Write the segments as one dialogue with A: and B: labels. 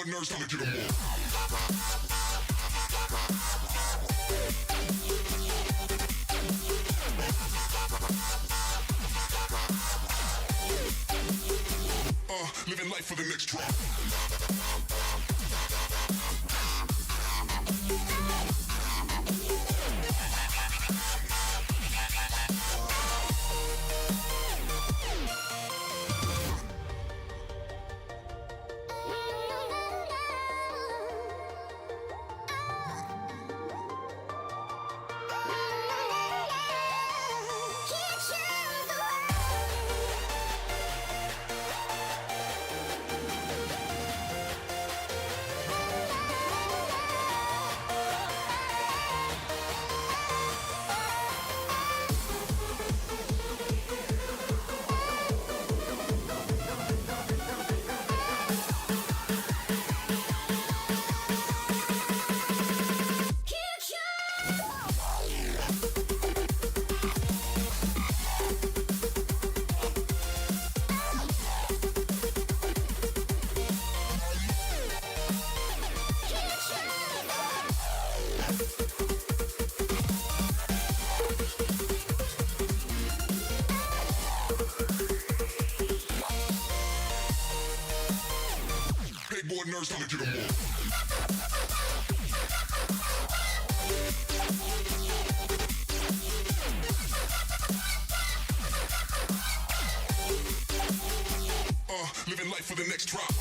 A: Nurse, I'ma get 'em all. Living life for the next drop. nerves, time to get 'em on. Living life for the next drop.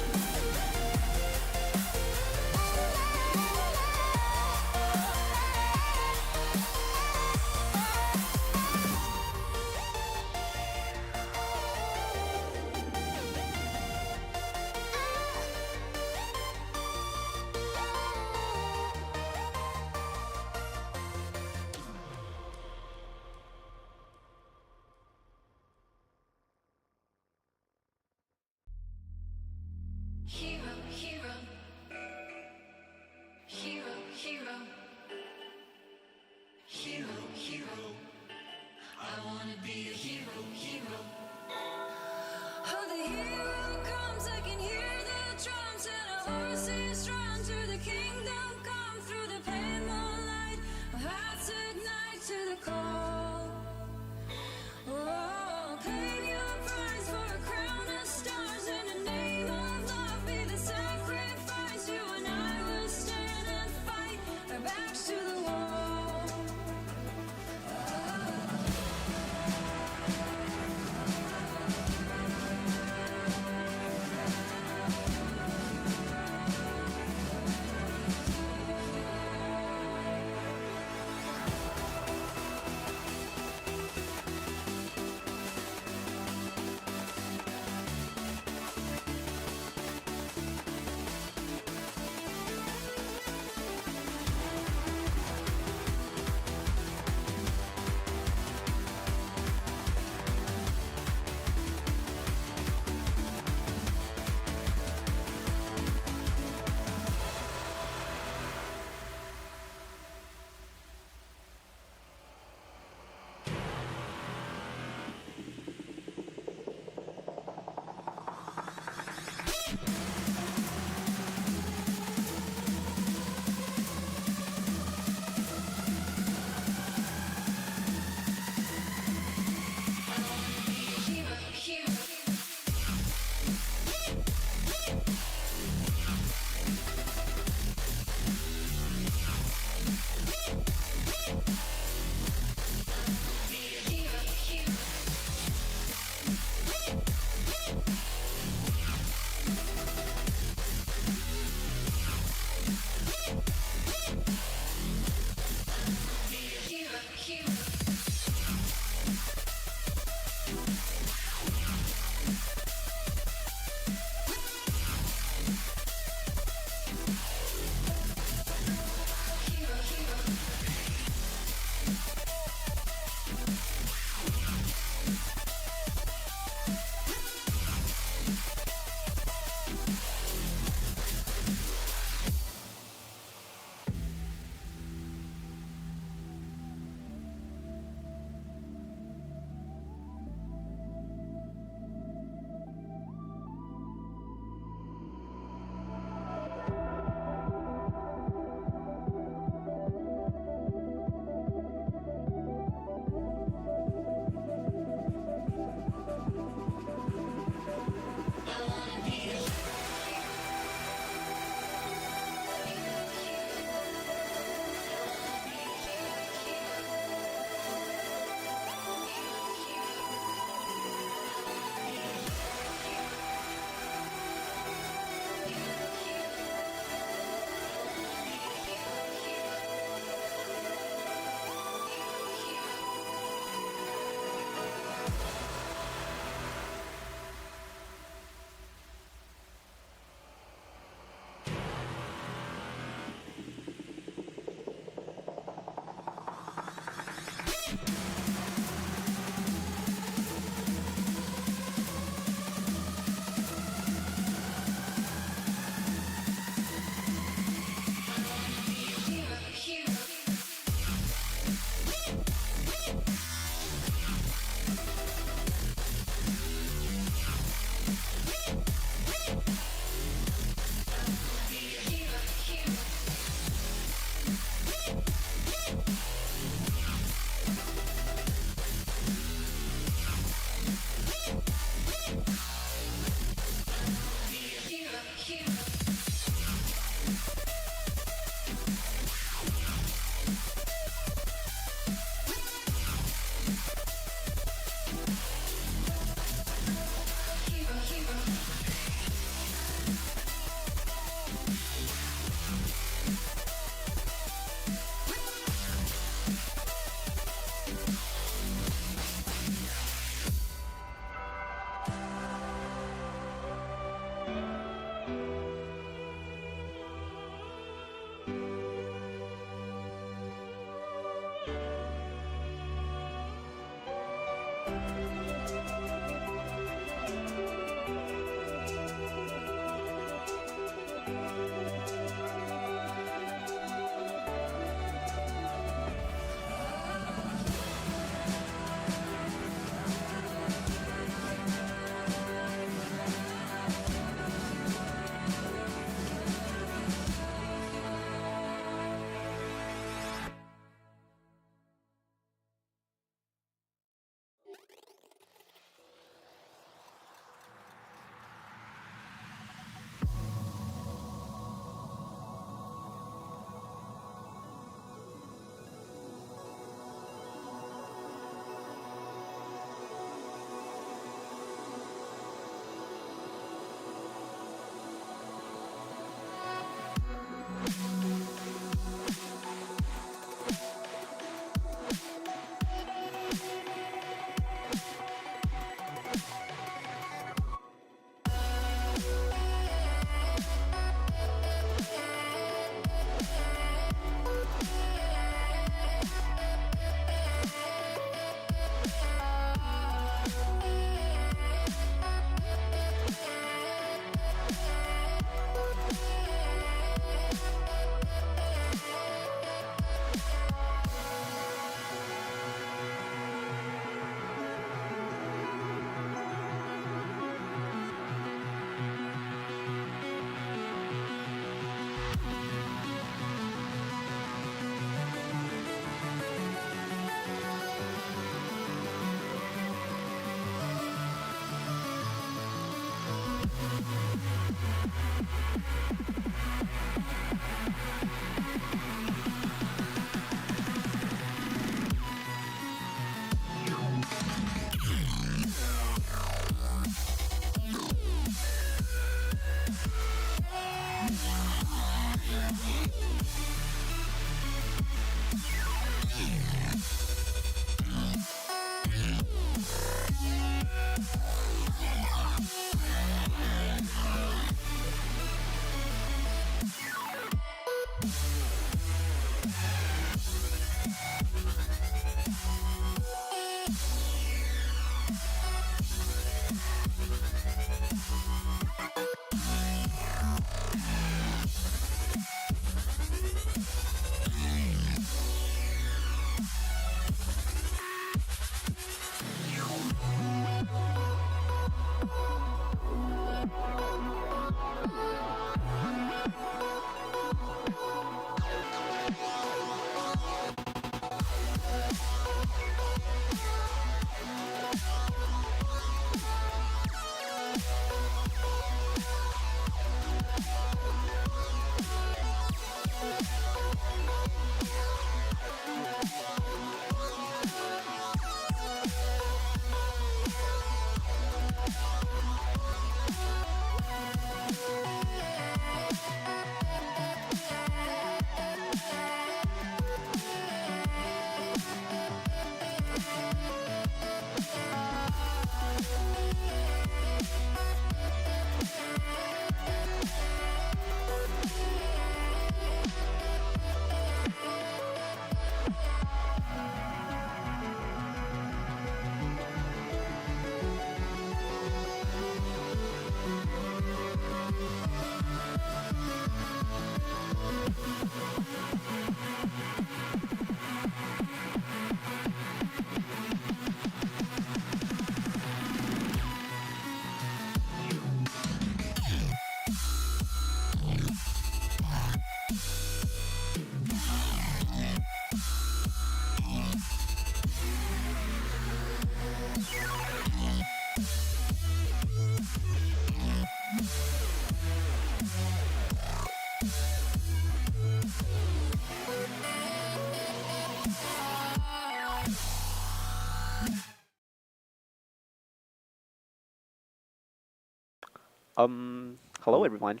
B: Hello
C: Hello.
B: everyone.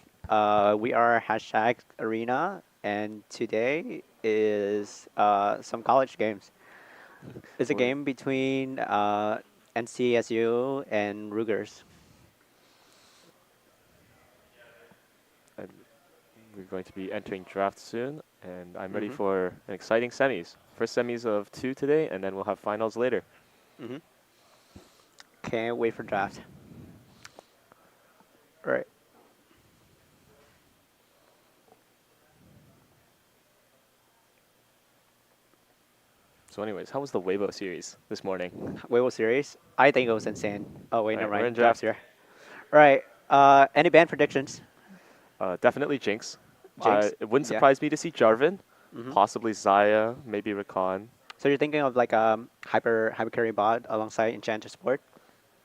B: We are hashtag Arena, and today is some college games. It's a
C: We're,
B: game between NCSU and Rutgers.
C: and we're going to be entering draft soon, and I'm ready
B: Mm-hmm.
C: for an exciting semis. First semis of two today, and then we'll have finals later.
B: Mm-hmm. Can't wait for draft. All right.
C: So, anyways, how was the Weibo series this morning?
B: Weibo series. I think it was insane. Oh wait,
C: All
B: never
C: right, we're
B: mind.
C: in
B: Draft's
C: draft.
B: here. All right. Any band predictions?
C: Definitely Jinx.
B: Jinx.
C: It wouldn't
B: Yeah.
C: surprise me to see Jarvan,
B: Mm-hmm.
C: possibly Zaya, maybe Rakan.
B: So you're thinking of like hyper carry bot alongside Enchanter support?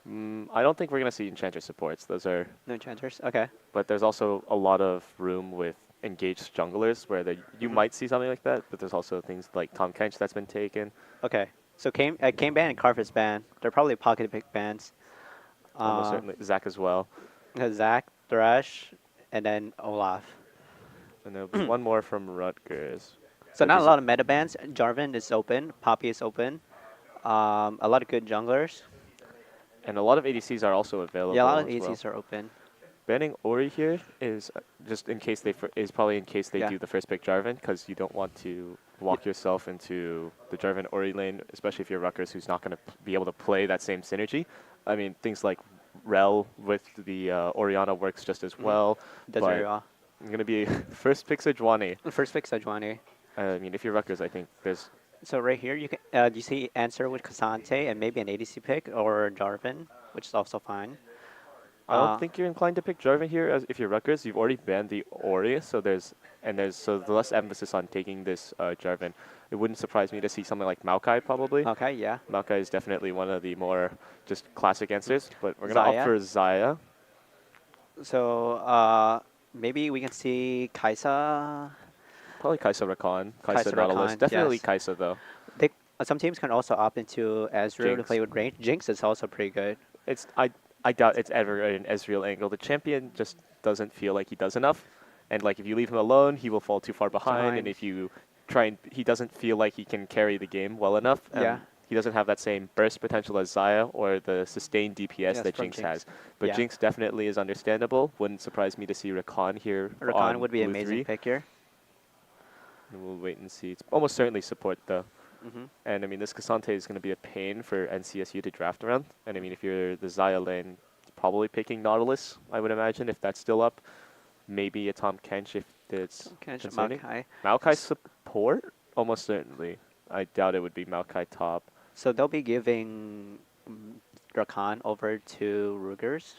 C: I don't think we're gonna see Enchanter supports. Those are,
B: No Enchanters. Okay.
C: but there's also a lot of room with engaged junglers where you
B: Mm-hmm.
C: might see something like that. But there's also things like Tom Kench that's been taken.
B: Okay. So Kane ban and Carver's ban. They're probably pocket pick bans.
C: Almost
B: Uh,
C: certainly Zach as well.
B: Zach, Thresh, and then Olaf.
C: And there'll be one more from Rutgers.
B: So
C: But
B: not a
C: these
B: lot of meta bans. Jarvan is open. Poppy is open. A lot of good junglers.
C: and a lot of ADCs are also
B: Yeah, a lot
C: available
B: of
C: as well.
B: ACs are open.
C: Banning Ori here is just in case is probably in case they
B: Yeah.
C: do the first pick Jarvan because you don't want to walk yourself into the Jarvan Ori lane, especially if you're Rutgers who's not going to be able to play that same synergy. I mean, things like Rel with the Orianna works just as
B: Mm-hmm.
C: well,
B: Does very
C: but
B: well.
C: I'm going to be first pick Sejuani.
B: First pick Sejuani.
C: I mean, if you're Rutgers, I think there's
B: So right here you can you see answer with Kasante and maybe an ADC pick or Jarvan, which is also fine.
C: I don't
B: Uh,
C: think you're inclined to pick Jarvan here as if you're Rutgers. You've already banned the Ori, so there's the less emphasis on taking this Jarvan. It wouldn't surprise me to see something like Maokai probably.
B: okay, yeah.
C: Maokai is definitely one of the more just classic answers, but we're gonna opt
B: Zaya.
C: for Zaya.
B: So maybe we can see Kaisa.
C: Probably Kaisa Rakan, Kaisa
B: Kaisa
C: Nautilus.
B: Rakan,
C: Definitely
B: yes.
C: Kaisa though.
B: They, some teams can also opt into Ezreal to
C: Jinx.
B: play with range. Jinx is also pretty good.
C: It's I doubt it's ever an Ezreal angle. The champion just doesn't feel like he does enough, and like if you leave him alone, he will fall too far behind. And
B: Behind.
C: if you try and he doesn't feel like he can carry the game well enough,
B: Yeah.
C: and he doesn't have that same burst potential as Zaya or the sustained DPS
B: Yes,
C: that
B: from
C: Jinx
B: Jinx.
C: has. But
B: Yeah.
C: Jinx definitely is understandable. Wouldn't surprise me to see Rakan here
B: Rakan
C: on
B: would be an
C: blue
B: amazing
C: 3.
B: pick here.
C: And we'll wait and see. It's almost certainly support though.
B: Mm-hmm.
C: And I mean, this Cassante is going to be a pain for NCSU to draft around. And I mean, if you're the Zaya lane, it's probably picking Nautilus, I would imagine, if that's still up. Maybe a Tom Kench if it's
B: Catch
C: concerning.
B: Maokai.
C: Maokai support? Almost certainly. I doubt it would be Maokai top.
B: So they'll be giving Rakan over to Rugers.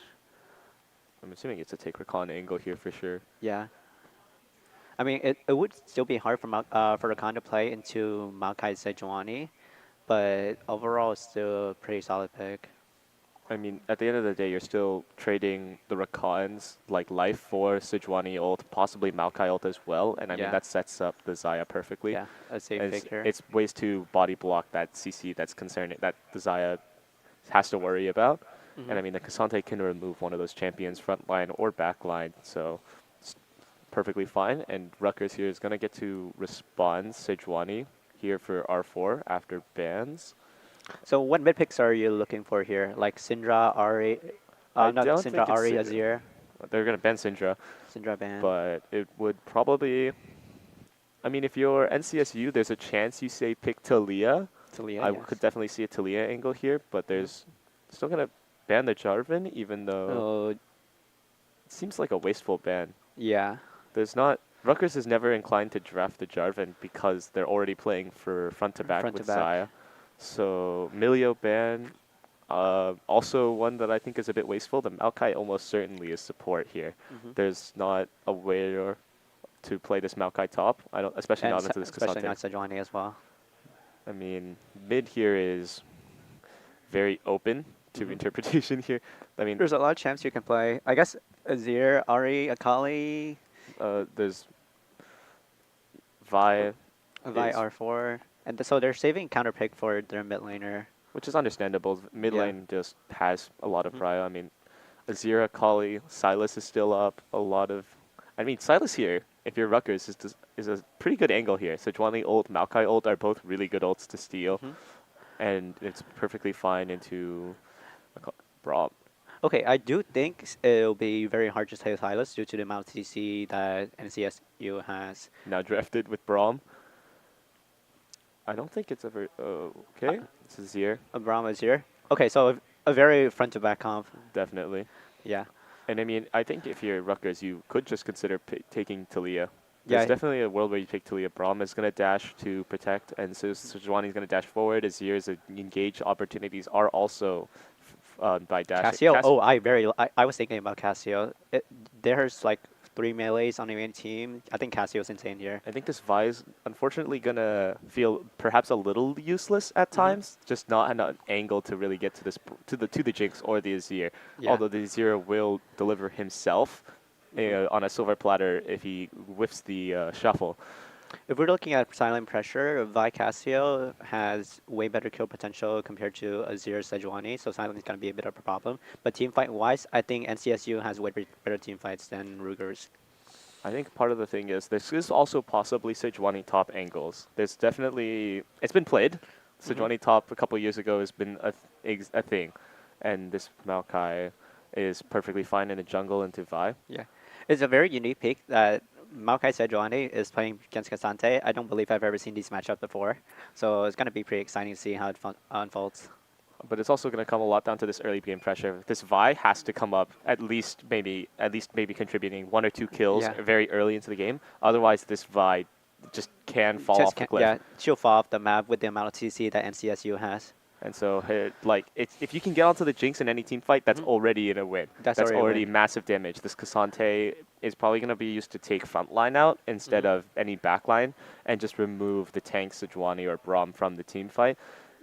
C: I'm assuming it's a take Rakan angle here for sure.
B: Yeah. I mean, it would still be hard for Rakan to play into Maokai Sejuani, but overall, it's still a pretty solid pick.
C: I mean, at the end of the day, you're still trading the Rakan's like life for Sejuani ult, possibly Maokai ult as well. And I mean,
B: Yeah.
C: that sets up the Zaya perfectly.
B: Yeah, a safe
C: And
B: pick here.
C: it's ways to body block that CC that's concerning that the Zaya has to worry about.
B: Mm-hmm.
C: And I mean, the Cassante can remove one of those champions front line or back line, so it's perfectly fine. And Rutgers here is going to get to respond Sejuani here for R4 after bans.
B: So what mid picks are you looking for here? Like Syndra, Ari,
C: I
B: not
C: don't
B: Syndra,
C: think it's
B: Ari, Azir,
C: they're going to ban Syndra,
B: Syndra ban.
C: but it would probably. I mean, if you're NCSU, there's a chance you say pick Talia.
B: Talia,
C: I
B: yes.
C: could definitely see a Talia angle here, but there's still going to ban the Jarvan, even though
B: Oh,
C: it seems like a wasteful ban.
B: yeah.
C: There's not. Rutgers is never inclined to draft the Jarvan because they're already playing for front to back
B: Front
C: with
B: to back.
C: Zaya. So Milio ban, also one that I think is a bit wasteful. The Maokai almost certainly is support here.
B: Mm-hmm.
C: There's not a way to play this Maokai top. I don't, especially
B: And
C: not into this
B: especially
C: Cassante.
B: not Sejuani as well.
C: I mean, mid here is very open to
B: Mm-hmm.
C: interpretation here. I mean,
B: There's a lot of chance you can play. I guess Azir, Ari, Akali,
C: there's Vi,
B: Vi
C: is
B: R4, and so they're saving counter pick for their mid laner.
C: which is understandable. Mid
B: Yeah.
C: lane just has a lot of
B: Mhm.
C: prio. I mean, Azira, Kali, Silas is still up. A lot of, I mean, Silas here, if you're Rutgers, is a pretty good angle here. Sejuani ult, Maokai ult are both really good ults to steal,
B: Mhm.
C: and it's perfectly fine into Braum.
B: Okay, I do think it'll be very hard to save Silas due to the amount of CC that NCSU has.
C: Now drafted with Braum. I don't think it's ever okay. It's Azir,
B: Brahma is here. Okay, so a very front to back comp.
C: definitely.
B: Yeah.
C: And I mean, I think if you're Rutgers, you could just consider taking Talia.
B: Yeah.
C: There's definitely a world where you take Talia. Braum is going to dash to protect, and so Sejuani is going to dash forward. Azir's engage opportunities are also by dashing.
B: Cassio. Oh, I was thinking about Cassio. There's like 3 melees on the main team. I think Cassio's insane here.
C: I think this Vi is unfortunately going to feel perhaps a little useless at times, just not an angle to really get to this to the Jinx or the Azir.
B: Yeah.
C: Although the Azir will deliver himself on a silver platter if he whiffs the shuffle.
B: If we're looking at silent pressure, Vi Cassio has way better kill potential compared to Azir Sejuani, so silent is going to be a bit of a problem. But team fight wise, I think NCSU has way better team fights than Rutgers.
C: I think part of the thing is this is also possibly Sejuani top angles. There's definitely, it's been played. Sejuani top a couple years ago has been a thing. And this Maokai is perfectly fine in the jungle into Vi.
B: Yeah. It's a very unique pick that Maokai Sejuani is playing against Cassante. I don't believe I've ever seen these matchups before. So it's going to be pretty exciting to see how it unfolds.
C: But it's also going to come a lot down to this early game pressure. This Vi has to come up at least maybe contributing 1 or 2 kills very early into the game. Otherwise, this Vi just can fall off the cliff.
B: Yeah, she'll fall off the map with the amount of TC that NCSU has.
C: And so, if you can get onto the Jinx in any team fight, that's already in a win. That's already massive damage. This Cassante is probably going to be used to take front line out instead of any back line and just remove the tank Sejuani or Braum from the team fight.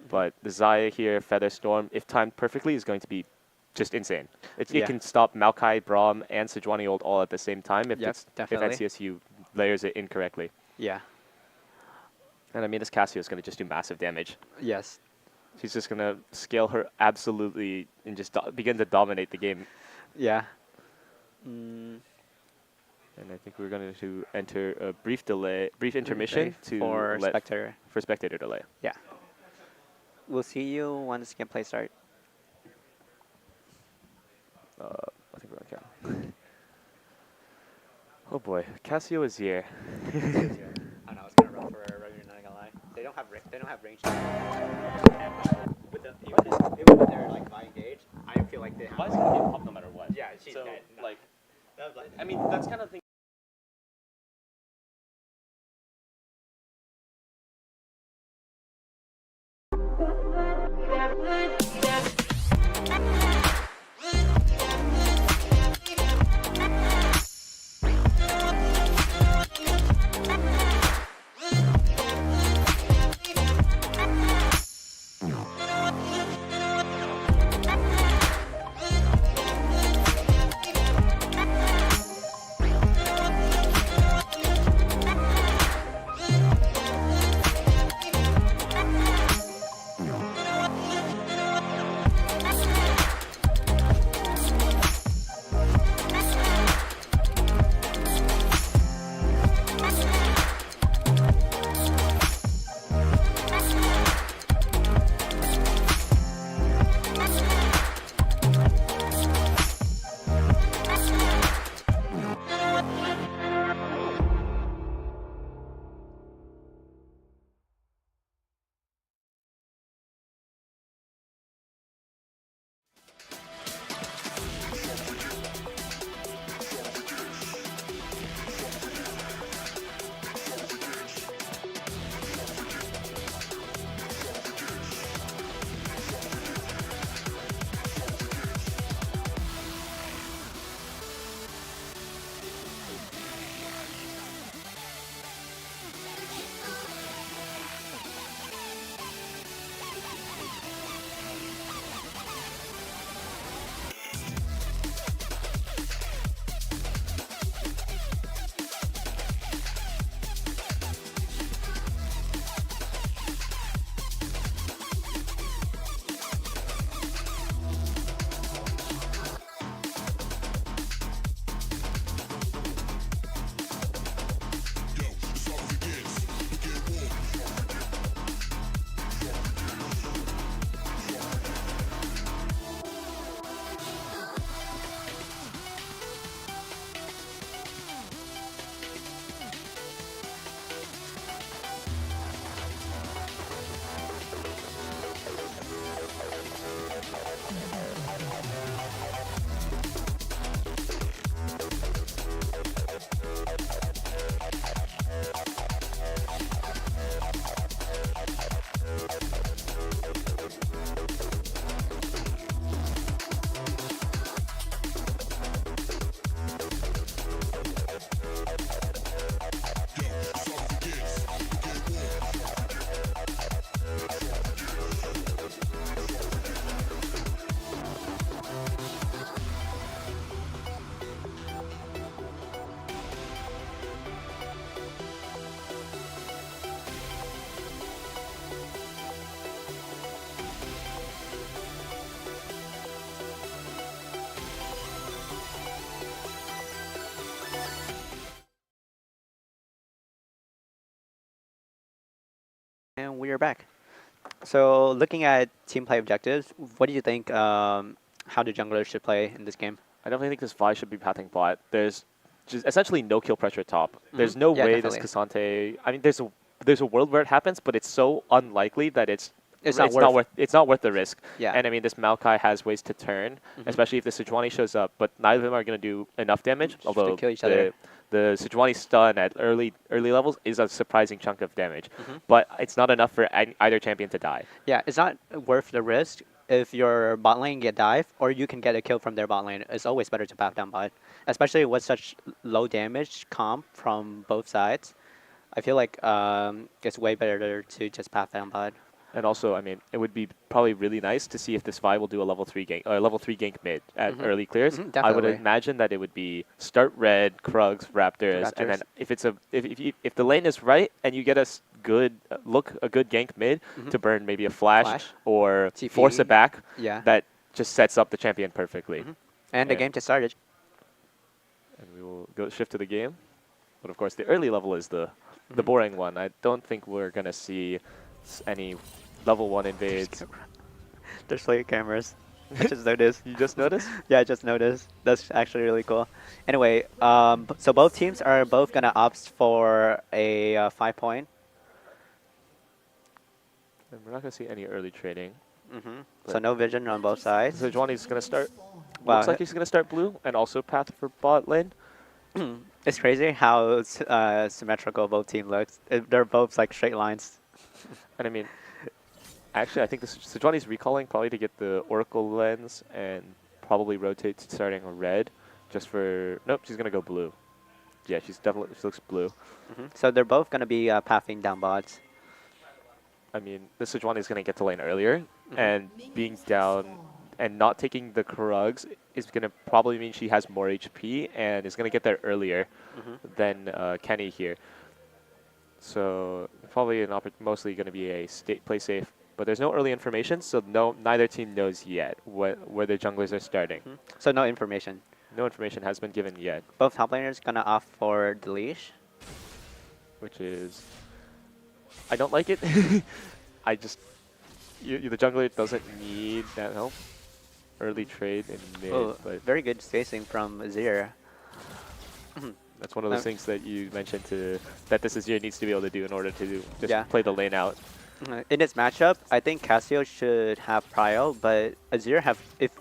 C: But the Xayah here, Feather Storm, if timed perfectly, is going to be just insane. It can stop Maokai, Braum, and Sejuani ult all at the same time if NCSU layers it incorrectly.
B: Yeah.
C: And I mean, this Cassio is going to just do massive damage.
B: Yes.
C: She's just going to scale her absolutely and just begin to dominate the game.
B: Yeah.
C: And I think we're going to enter a brief intermission
B: for
C: spectator delay.
B: Yeah. We'll see you once gameplay start.
C: I think we're on camera. Oh boy, Cassio is here.
B: I know it's gonna run for a regular, not gonna lie. They don't have range. Even with their like Vi engage, I feel like they have.
C: Vi's gonna get popped no matter what.
B: Yeah, she's
C: so,
B: dead. No.
C: Like, I mean, that's kind of thing.
B: And we are back. So looking at team play objectives, what do you think how the junglers should play in this game?
C: I definitely think this Vi should be pathing bot. There's just essentially no kill pressure top. There's no
B: Yeah,
C: way
B: definitely.
C: this Cassante. I mean, there's a world where it happens, but it's so unlikely that
B: It's not worth.
C: it's not worth the risk.
B: Yeah.
C: And I mean, this Maokai has ways to turn, especially if the Sejuani shows up. But neither of them are going to do enough damage.
B: To
C: Although
B: kill each other.
C: the Sejuani stun at early levels is a surprising chunk of damage,
B: Mm-hmm.
C: but it's not enough for either champion to die.
B: Yeah, it's not worth the risk. If your bot lane get dive, or you can get a kill from their bot lane, it's always better to path down bot. Especially with such low damage comp from both sides. I feel like it's way better to just path down bot.
C: And also, I mean, it would be probably really nice to see if this Vi will do a level 3 gank, or level 3 gank mid at early clears. I would
B: definitely.
C: imagine that it would be start red, Krugs, Raptors, and then if the lane is right and you get a good a good gank mid to burn maybe a flash. Or
B: TP.
C: force it back,
B: Yeah.
C: that just sets up the champion perfectly.
B: And the
C: Yeah.
B: game just started.
C: And we will go shift to the game. But of course, the early level is the boring one. I don't think we're gonna see any level 1 invades.
B: There's like cameras. I just noticed.
C: You just noticed?
B: Yeah, I just noticed. That's actually really cool. Anyway, so both teams are both gonna opt for a 5-point.
C: And we're not gonna see any early trading.
B: So no vision on both sides.
C: So Sejuani's gonna start.
B: Wow.
C: Looks like he's gonna start blue and also path for bot lane.
B: It's crazy how symmetrical both team looks. They're both like straight lines.
C: And I mean, actually, I think Sejuani's recalling probably to get the Oracle lens and probably rotate to starting red, just for. Nope, she's gonna go blue. Yeah, she looks blue.
B: So they're both gonna be pathing down bots.
C: I mean, the Sejuani's gonna get to lane earlier, and being down and not taking the Krugs is gonna probably mean she has more HP and is gonna get there earlier than Kenny here. So probably mostly going to be a play safe, but there's no early information, so neither team knows yet where their junglers are starting.
B: So no information.
C: No information has been given yet,
B: Both top laners gonna opt for the leash.
C: which is I don't like it. I just the jungler doesn't need that help. Early trade in mid,
B: Oh,
C: but
B: very good spacing from Azir.
C: that's one of those things that you mentioned that this Azir needs to be able to do in order to just
B: Yeah.
C: play the lane out.
B: In this matchup, I think Cassio should have prio, but Azir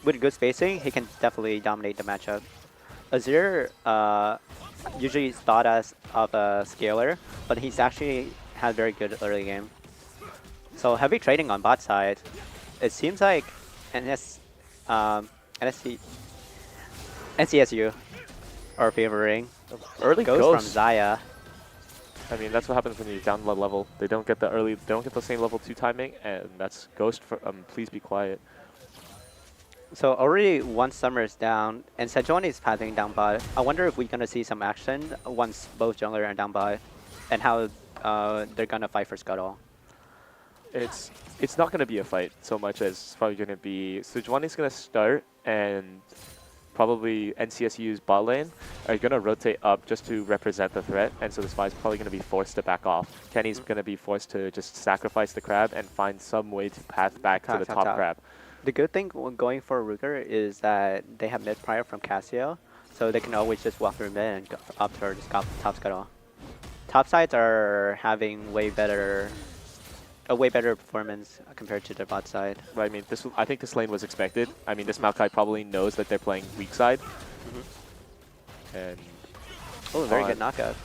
B: with good spacing, he can definitely dominate the matchup. Azir usually is thought as of a scaler, but he's actually had very good early game. So heavy trading on bot side. It seems like NCSU are favoring
C: Early
B: Ghost
C: Ghost.
B: from Zaya.
C: I mean, that's what happens when you down level. They don't get the same level 2 timing, and that's Ghost for please be quiet.
B: So already one summer is down, and Sejuani is pathing down bot. I wonder if we're gonna see some action once both jungler are down bot, and how they're gonna fight for Scuttle.
C: It's not going to be a fight so much as it's probably going to be Sejuani's going to start, and probably NCSU's bot lane are going to rotate up just to represent the threat, and so this fight is probably going to be forced to back off. Kenny's going to be forced to just sacrifice the crab and find some way to path back to the top crab.
B: The good thing going for Rutgers is that they have mid prior from Cassio, so they can always just walk through mid and go up for the top Scuttle. Top sides are having a way better performance compared to their bot side.
C: But I mean, I think this lane was expected. I mean, this Maokai probably knows that they're playing weak side. And
B: Oh, very good knockout.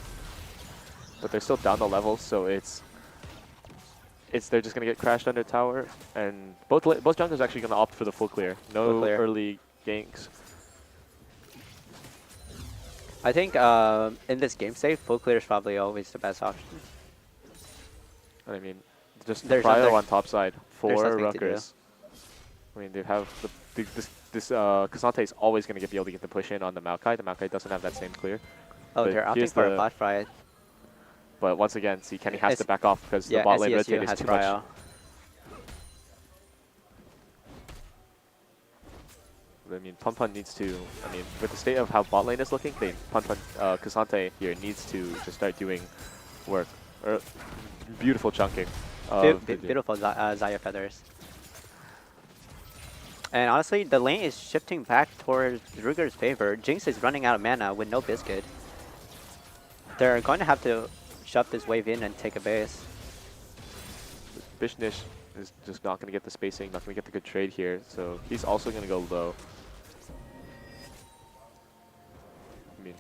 C: but they're still down the level, so they're just gonna get crashed under tower, and both junglers actually gonna opt for the full clear. No
B: Full clear.
C: early ganks.
B: I think in this game state, full clear is probably always the best option.
C: I mean, just
B: There's
C: prio
B: nothing-
C: on top side for
B: nothing to do.
C: Rutgers. I mean, they have this Cassante is always gonna be able to get the push in on the Maokai. The Maokai doesn't have that same clear.
B: Oh,
C: But
B: they're opting
C: here's
B: for a
C: the-
B: bot fight.
C: But once again, see, Kenny has to
B: S-
C: back off because
B: Yeah,
C: the bot lane
B: NCSU
C: rotate is
B: has
C: too
B: prio.
C: much. I mean, Pun needs to. I mean, with the state of how bot lane is looking, Cassante here needs to just start doing work. Beautiful chunking. of the
B: Beautiful Zaya feathers. And honestly, the lane is shifting back towards Rutgers' favor. Jinx is running out of mana with no biscuit. They're going to have to shove this wave in and take a base.
C: Bishnish is just not going to get the spacing, not going to get the good trade here, so he's also going to go low. I mean,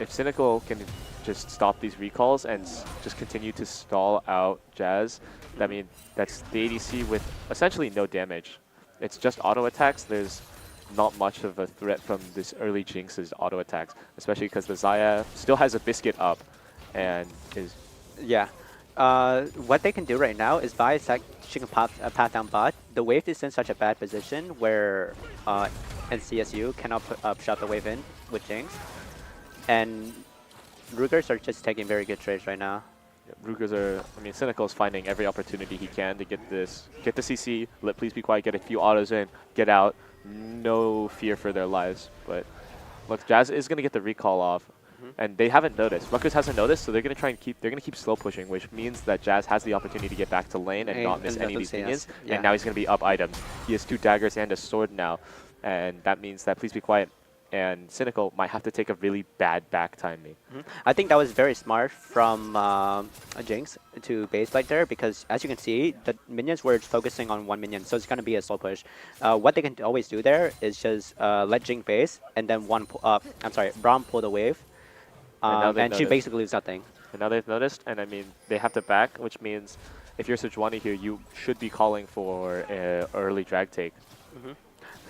C: if Cynical can just stop these recalls and just continue to stall out Jazz, I mean, that's the ADC with essentially no damage. It's just auto attacks. There's not much of a threat from this early Jinx's auto attacks, especially because the Zaya still has a biscuit up and is...
B: Yeah. What they can do right now is by she can path down bot. The wave is in such a bad position where NCSU cannot shove the wave in with Jinx. And Rutgers are just taking very good trades right now.
C: Yeah, Rutgers are, I mean, Cynical's finding every opportunity he can to get the CC, let Please Be Quiet, get a few autos in, get out. No fear for their lives. But look, Jazz is going to get the recall off. And they haven't noticed. Rutgers hasn't noticed, so they're going to try and they're going to keep slow pushing, which means that Jazz has the opportunity to get back to lane and not miss any of these minions.
B: Yeah.
C: And now he's going to be up items. He has 2 daggers and a sword now. And that means that Please Be Quiet and Cynical might have to take a really bad back timing.
B: I think that was very smart from Jinx to base like there, because as you can see, the minions were focusing on one minion, so it's going to be a slow push. What they can always do there is just let Jinx base and then Braum pull the wave. And she basically does nothing.
C: And now they've noticed, and I mean, they have to back, which means if you're Sejuani here, you should be calling for an early drag take.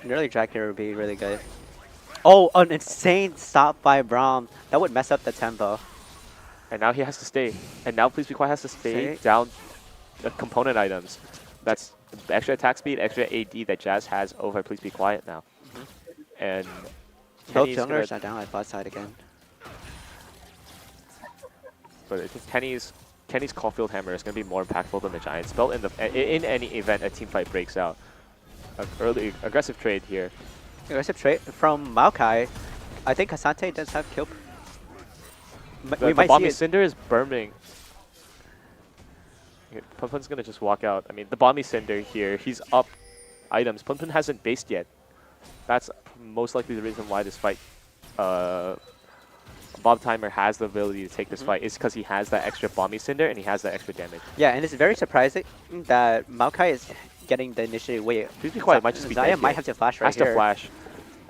B: An early drag here would be really good. Oh, an insane stop by Braum. That would mess up the tempo.
C: And now he has to stay. And now Please Be Quiet has to stay down the component items. That's extra attack speed, extra AD that Jazz has over Please Be Quiet now. And
B: both junglers are down at bot side again.
C: But I think Kenny's Caulfield Hammer is going to be more impactful than the Giant Spell in any event a team fight breaks out. An early aggressive trade here.
B: Aggressive trade from Maokai. I think Kasante does have kill.
C: The Bomby Cinder is burning. Punpun's going to just walk out. I mean, the Bomby Cinder here, he's up items. Punpun hasn't based yet. That's most likely the reason why this fight Bob Timer has the ability to take this fight is because he has that extra Bomby Cinder and he has that extra damage.
B: Yeah, and it's very surprising that Maokai is getting the initiative. Wait,
C: Please Be Quiet might just be
B: Zaya
C: dead
B: might
C: here.
B: have to flash right
C: has
B: here.
C: to flash.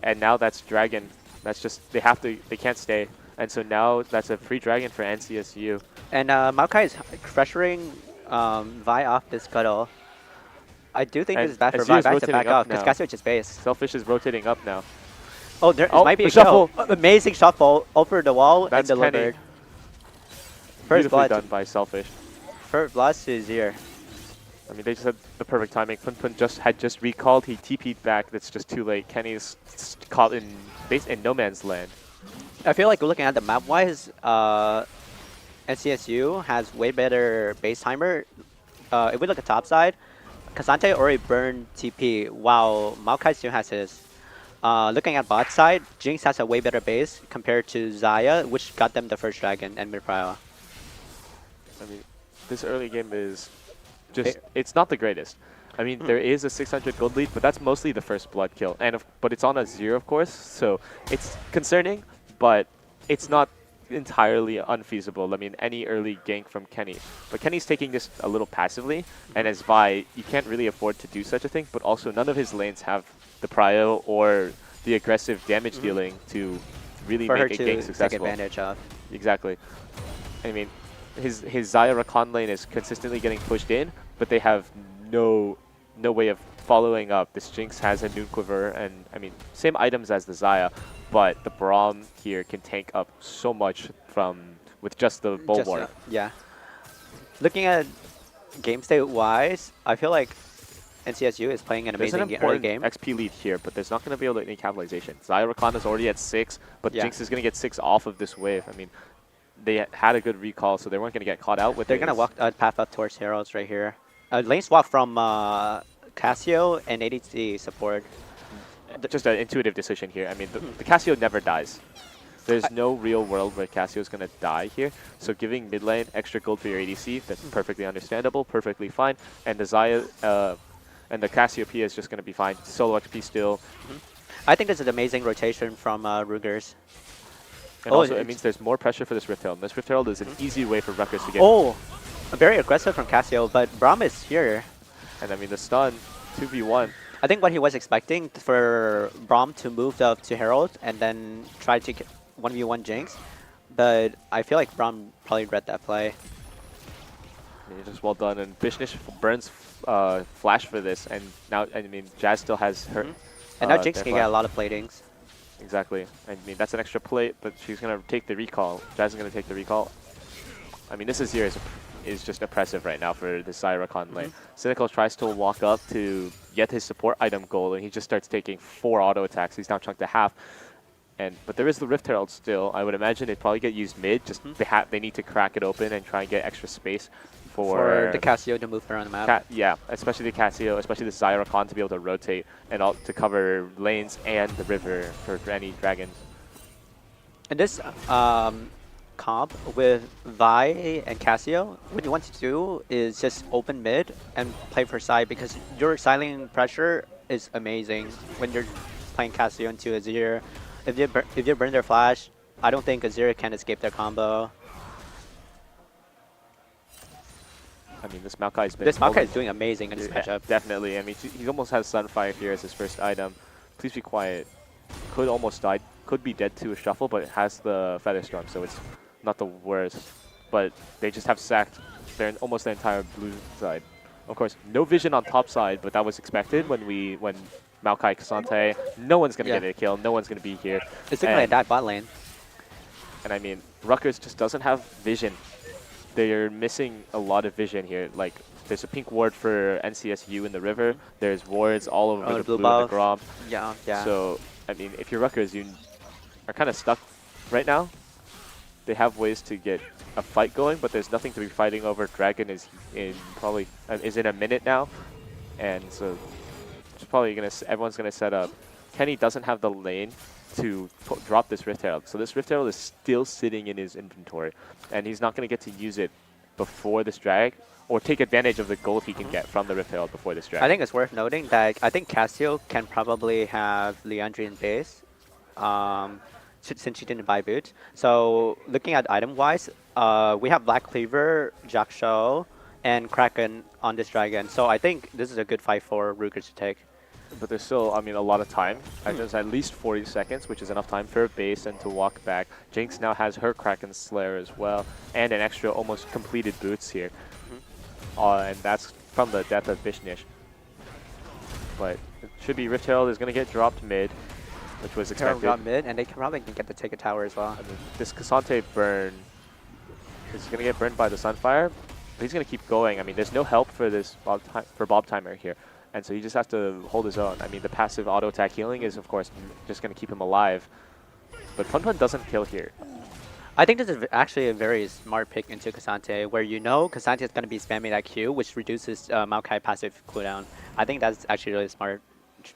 C: And now that's Dragon. That's just, they can't stay. And so now that's a free Dragon for NCSU.
B: And Maokai is pressuring Vi off this cuddle. I do think this is bad for Vi. Vi has to back off because Casio just base.
C: Selfish is rotating up now.
B: Oh, there might be a shuffle. Amazing shuffle over the wall
C: That's
B: and delivered.
C: Kenny.
B: First blood
C: done by Selfish.
B: First blood to Zir.
C: I mean, they just had the perfect timing. Punpun had just recalled. He TP'd back. That's just too late. Kenny's caught in no man's land.
B: I feel like looking at the map-wise, NCSU has way better base timer. If we look at top side, Kasante already burned TP, while Maokai still has his. Looking at bot side, Jinx has a way better base compared to Zaya, which got them the first dragon and mid-prio.
C: I mean, this early game is just, it's not the greatest. I mean, there is a 600 gold lead, but that's mostly the first blood kill. But it's on a 0, of course, so it's concerning, but it's not entirely unfeasible. I mean, any early gank from Kenny. But Kenny's taking this a little passively, and as Vi, you can't really afford to do such a thing, but also none of his lanes have the prio or the aggressive damage dealing to really make a gank successful.
B: Take advantage of.
C: Exactly. I mean, his Zaya Rakan lane is consistently getting pushed in, but they have no way of following up. This Jinx has a Noon Quiver, and I mean, same items as the Zaya, but the Braum here can tank up so much with just the Bulwark.
B: Yeah. Looking at game state wise, I feel like NCSU is playing an amazing early game.
C: XP lead here, but there's not going to be able to any capitalization. Zaya Rakan is already at 6, but Jinx is going to get 6 off of this wave. I mean, they had a good recall, so they weren't going to get caught out with it.
B: They're going to walk path up towards Heralds right here. Lane swap from Casio and ADC support.
C: Just an intuitive decision here. I mean, the Casio never dies. There's no real world where Cassio's going to die here. So giving mid lane extra gold for your ADC, that's perfectly understandable, perfectly fine. And the Xayah and the Cassiopeia is just going to be fine. Solo XP still.
B: I think this is an amazing rotation from Rutgers.
C: And also it means there's more pressure for this Rift Herald. This Rift Herald is an easy way for Rutgers to get.
B: Oh, very aggressive from Cassio, but Braum is here.
C: And I mean the stun, 2v1.
B: I think what he was expecting for Braum to move up to Herald and then try to 1v1 Jinx, but I feel like Braum probably read that play.
C: Just well done, and Bishnish burns flash for this, and now I mean Jazz still has her.
B: And now Jinx can get a lot of platings.
C: Exactly. I mean that's an extra plate, but she's gonna take the recall. Jazz is gonna take the recall. I mean this Azir is just oppressive right now for the Zyra lane. Cynical tries to walk up to get his support item goal, and he just starts taking 4 auto attacks. He's now chunked to half. But there is the Rift Herald still. I would imagine it'd probably get used mid. Just they need to crack it open and try and get extra space for
B: the Cassio to move around the map.
C: Yeah, especially the Cassio, especially the Zyra to be able to rotate and to cover lanes and the river for any dragons.
B: And this comp with Vi and Cassio, what you want to do is just open mid and play for side, because your silent pressure is amazing when you're playing Cassio into Azir. If you burn their flash, I don't think Azir can escape their combo.
C: I mean, this Maokai
B: is doing amazing in this matchup.
C: Definitely. I mean, he almost has Sunfire here as his first item. Please be quiet. Could almost die. Could be dead to a shuffle, but it has the Feather Storm, so it's not the worst. But they just have sacked almost the entire blue side. Of course, no vision on top side, but that was expected when Maokai, K'Sante, no one's going to get a kill. No one's going to be here.
B: It's looking like that bot lane.
C: And I mean, Rutgers just doesn't have vision. They're missing a lot of vision here. Like, there's a pink ward for NCSU in the river. There's wards all over the blue and the Grom.
B: Yeah.
C: So, I mean, if you're Rutgers, you are kind of stuck right now. They have ways to get a fight going, but there's nothing to be fighting over. Dragon is in a minute now, and so it's probably everyone's gonna set up. Kenny doesn't have the lane to drop this Rift Herald, so this Rift Herald is still sitting in his inventory, and he's not gonna get to use it before this drag or take advantage of the gold he can get from the Rift Herald before this drag.
B: I think it's worth noting that I think Cassio can probably have Leandrian base. Since she didn't buy boots. So looking at item-wise, we have Black Cleaver, Jackshaw, and Kraken on this dragon. So I think this is a good fight for Rutgers to take.
C: But there's still, I mean, a lot of time. There's at least 40 seconds, which is enough time for a base and to walk back. Jinx now has her Kraken Slayer as well, and an extra almost completed boots here. And that's from the death of Bishnish. But it should be Rift Herald is going to get dropped mid, which was expected.
B: Got mid, and they probably can get to take a tower as well.
C: I mean, this K'Sante burn is going to get burned by the Sunfire, but he's going to keep going. I mean, there's no help for this Bob Timer here, and so he just has to hold his own. I mean, the passive auto attack healing is, of course, just going to keep him alive, but Fun doesn't kill here.
B: I think this is actually a very smart pick into K'Sante, where you know K'Sante is going to be spamming that Q, which reduces Maokai passive cooldown. I think that's actually really smart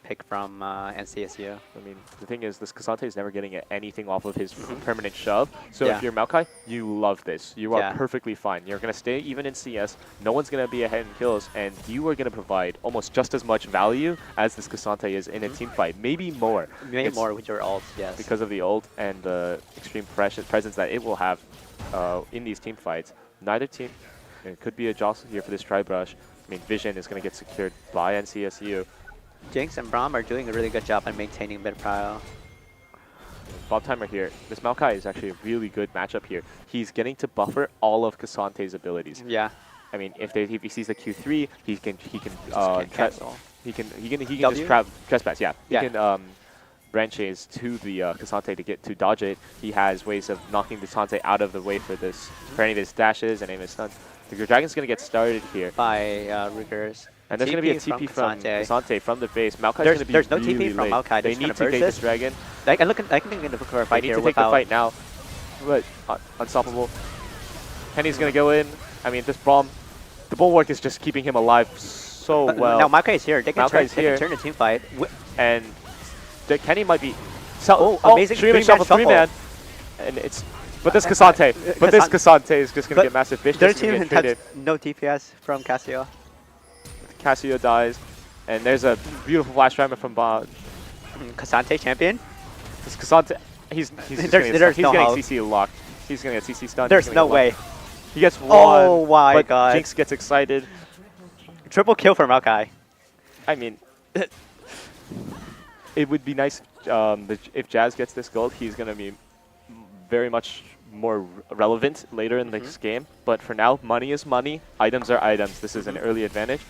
B: pick from NCSU.
C: I mean, the thing is, this K'Sante is never getting anything off of his permanent shove. So if you're Maokai, you love this. You are perfectly fine. You're going to stay even in CS. No one's going to be ahead in kills, and you are going to provide almost just as much value as this K'Sante is in a team fight. Maybe more.
B: Maybe more with your ult, yes.
C: Because of the ult and the extreme presence that it will have in these team fights. Neither team, it could be a jostle here for this Tri-Brush. I mean, Vision is going to get secured by NCSU.
B: Jinx and Braum are doing a really good job on maintaining mid prio.
C: Bob Timer here. This Maokai is actually a really good matchup here. He's getting to buffer all of K'Sante's abilities.
B: Yeah.
C: I mean, if he sees the Q3, he can
B: cancel.
C: He can just trespass. Yeah. He can branch chase to the K'Sante to get to dodge it. He has ways of knocking the K'Sante out of the way for any of his dashes and any of his stuns. The Dragon's gonna get started here
B: by Rutgers.
C: And there's going to be a TP from K'Sante from the base. Maokai's going to be
B: There's no
C: really
B: TP from
C: late.
B: Maokai.
C: They need to take this dragon.
B: I can look for a fight here.
C: They need to take the fight now. But unstoppable. Kenny's going to go in. I mean, this Braum, the Bulwark is just keeping him alive so well.
B: Now Maokai is here. They can turn the team fight.
C: And Kenny might be...
B: amazing
C: three-man shuffle. And it's, but this Cassante, is just gonna get massive fish.
B: Their
C: This is gonna
B: team
C: get
B: has
C: traded.
B: no DPS from Casio.
C: Casio dies, and there's a beautiful flash driver from Bob.
B: Cassante champion?
C: This Cassante, he's just
B: There's
C: gonna get
B: no
C: he's getting
B: hope.
C: CC locked. He's gonna get CC stunned.
B: There's
C: he's
B: no
C: gonna get
B: way.
C: locked. He gets one.
B: Oh my
C: but
B: god.
C: Jinx gets excited.
B: Triple kill for Maokai.
C: I mean, it would be nice if Jazz gets this gold. He's gonna be very much more relevant later in this game. But for now, money is money. Items are items. This is an early advantage.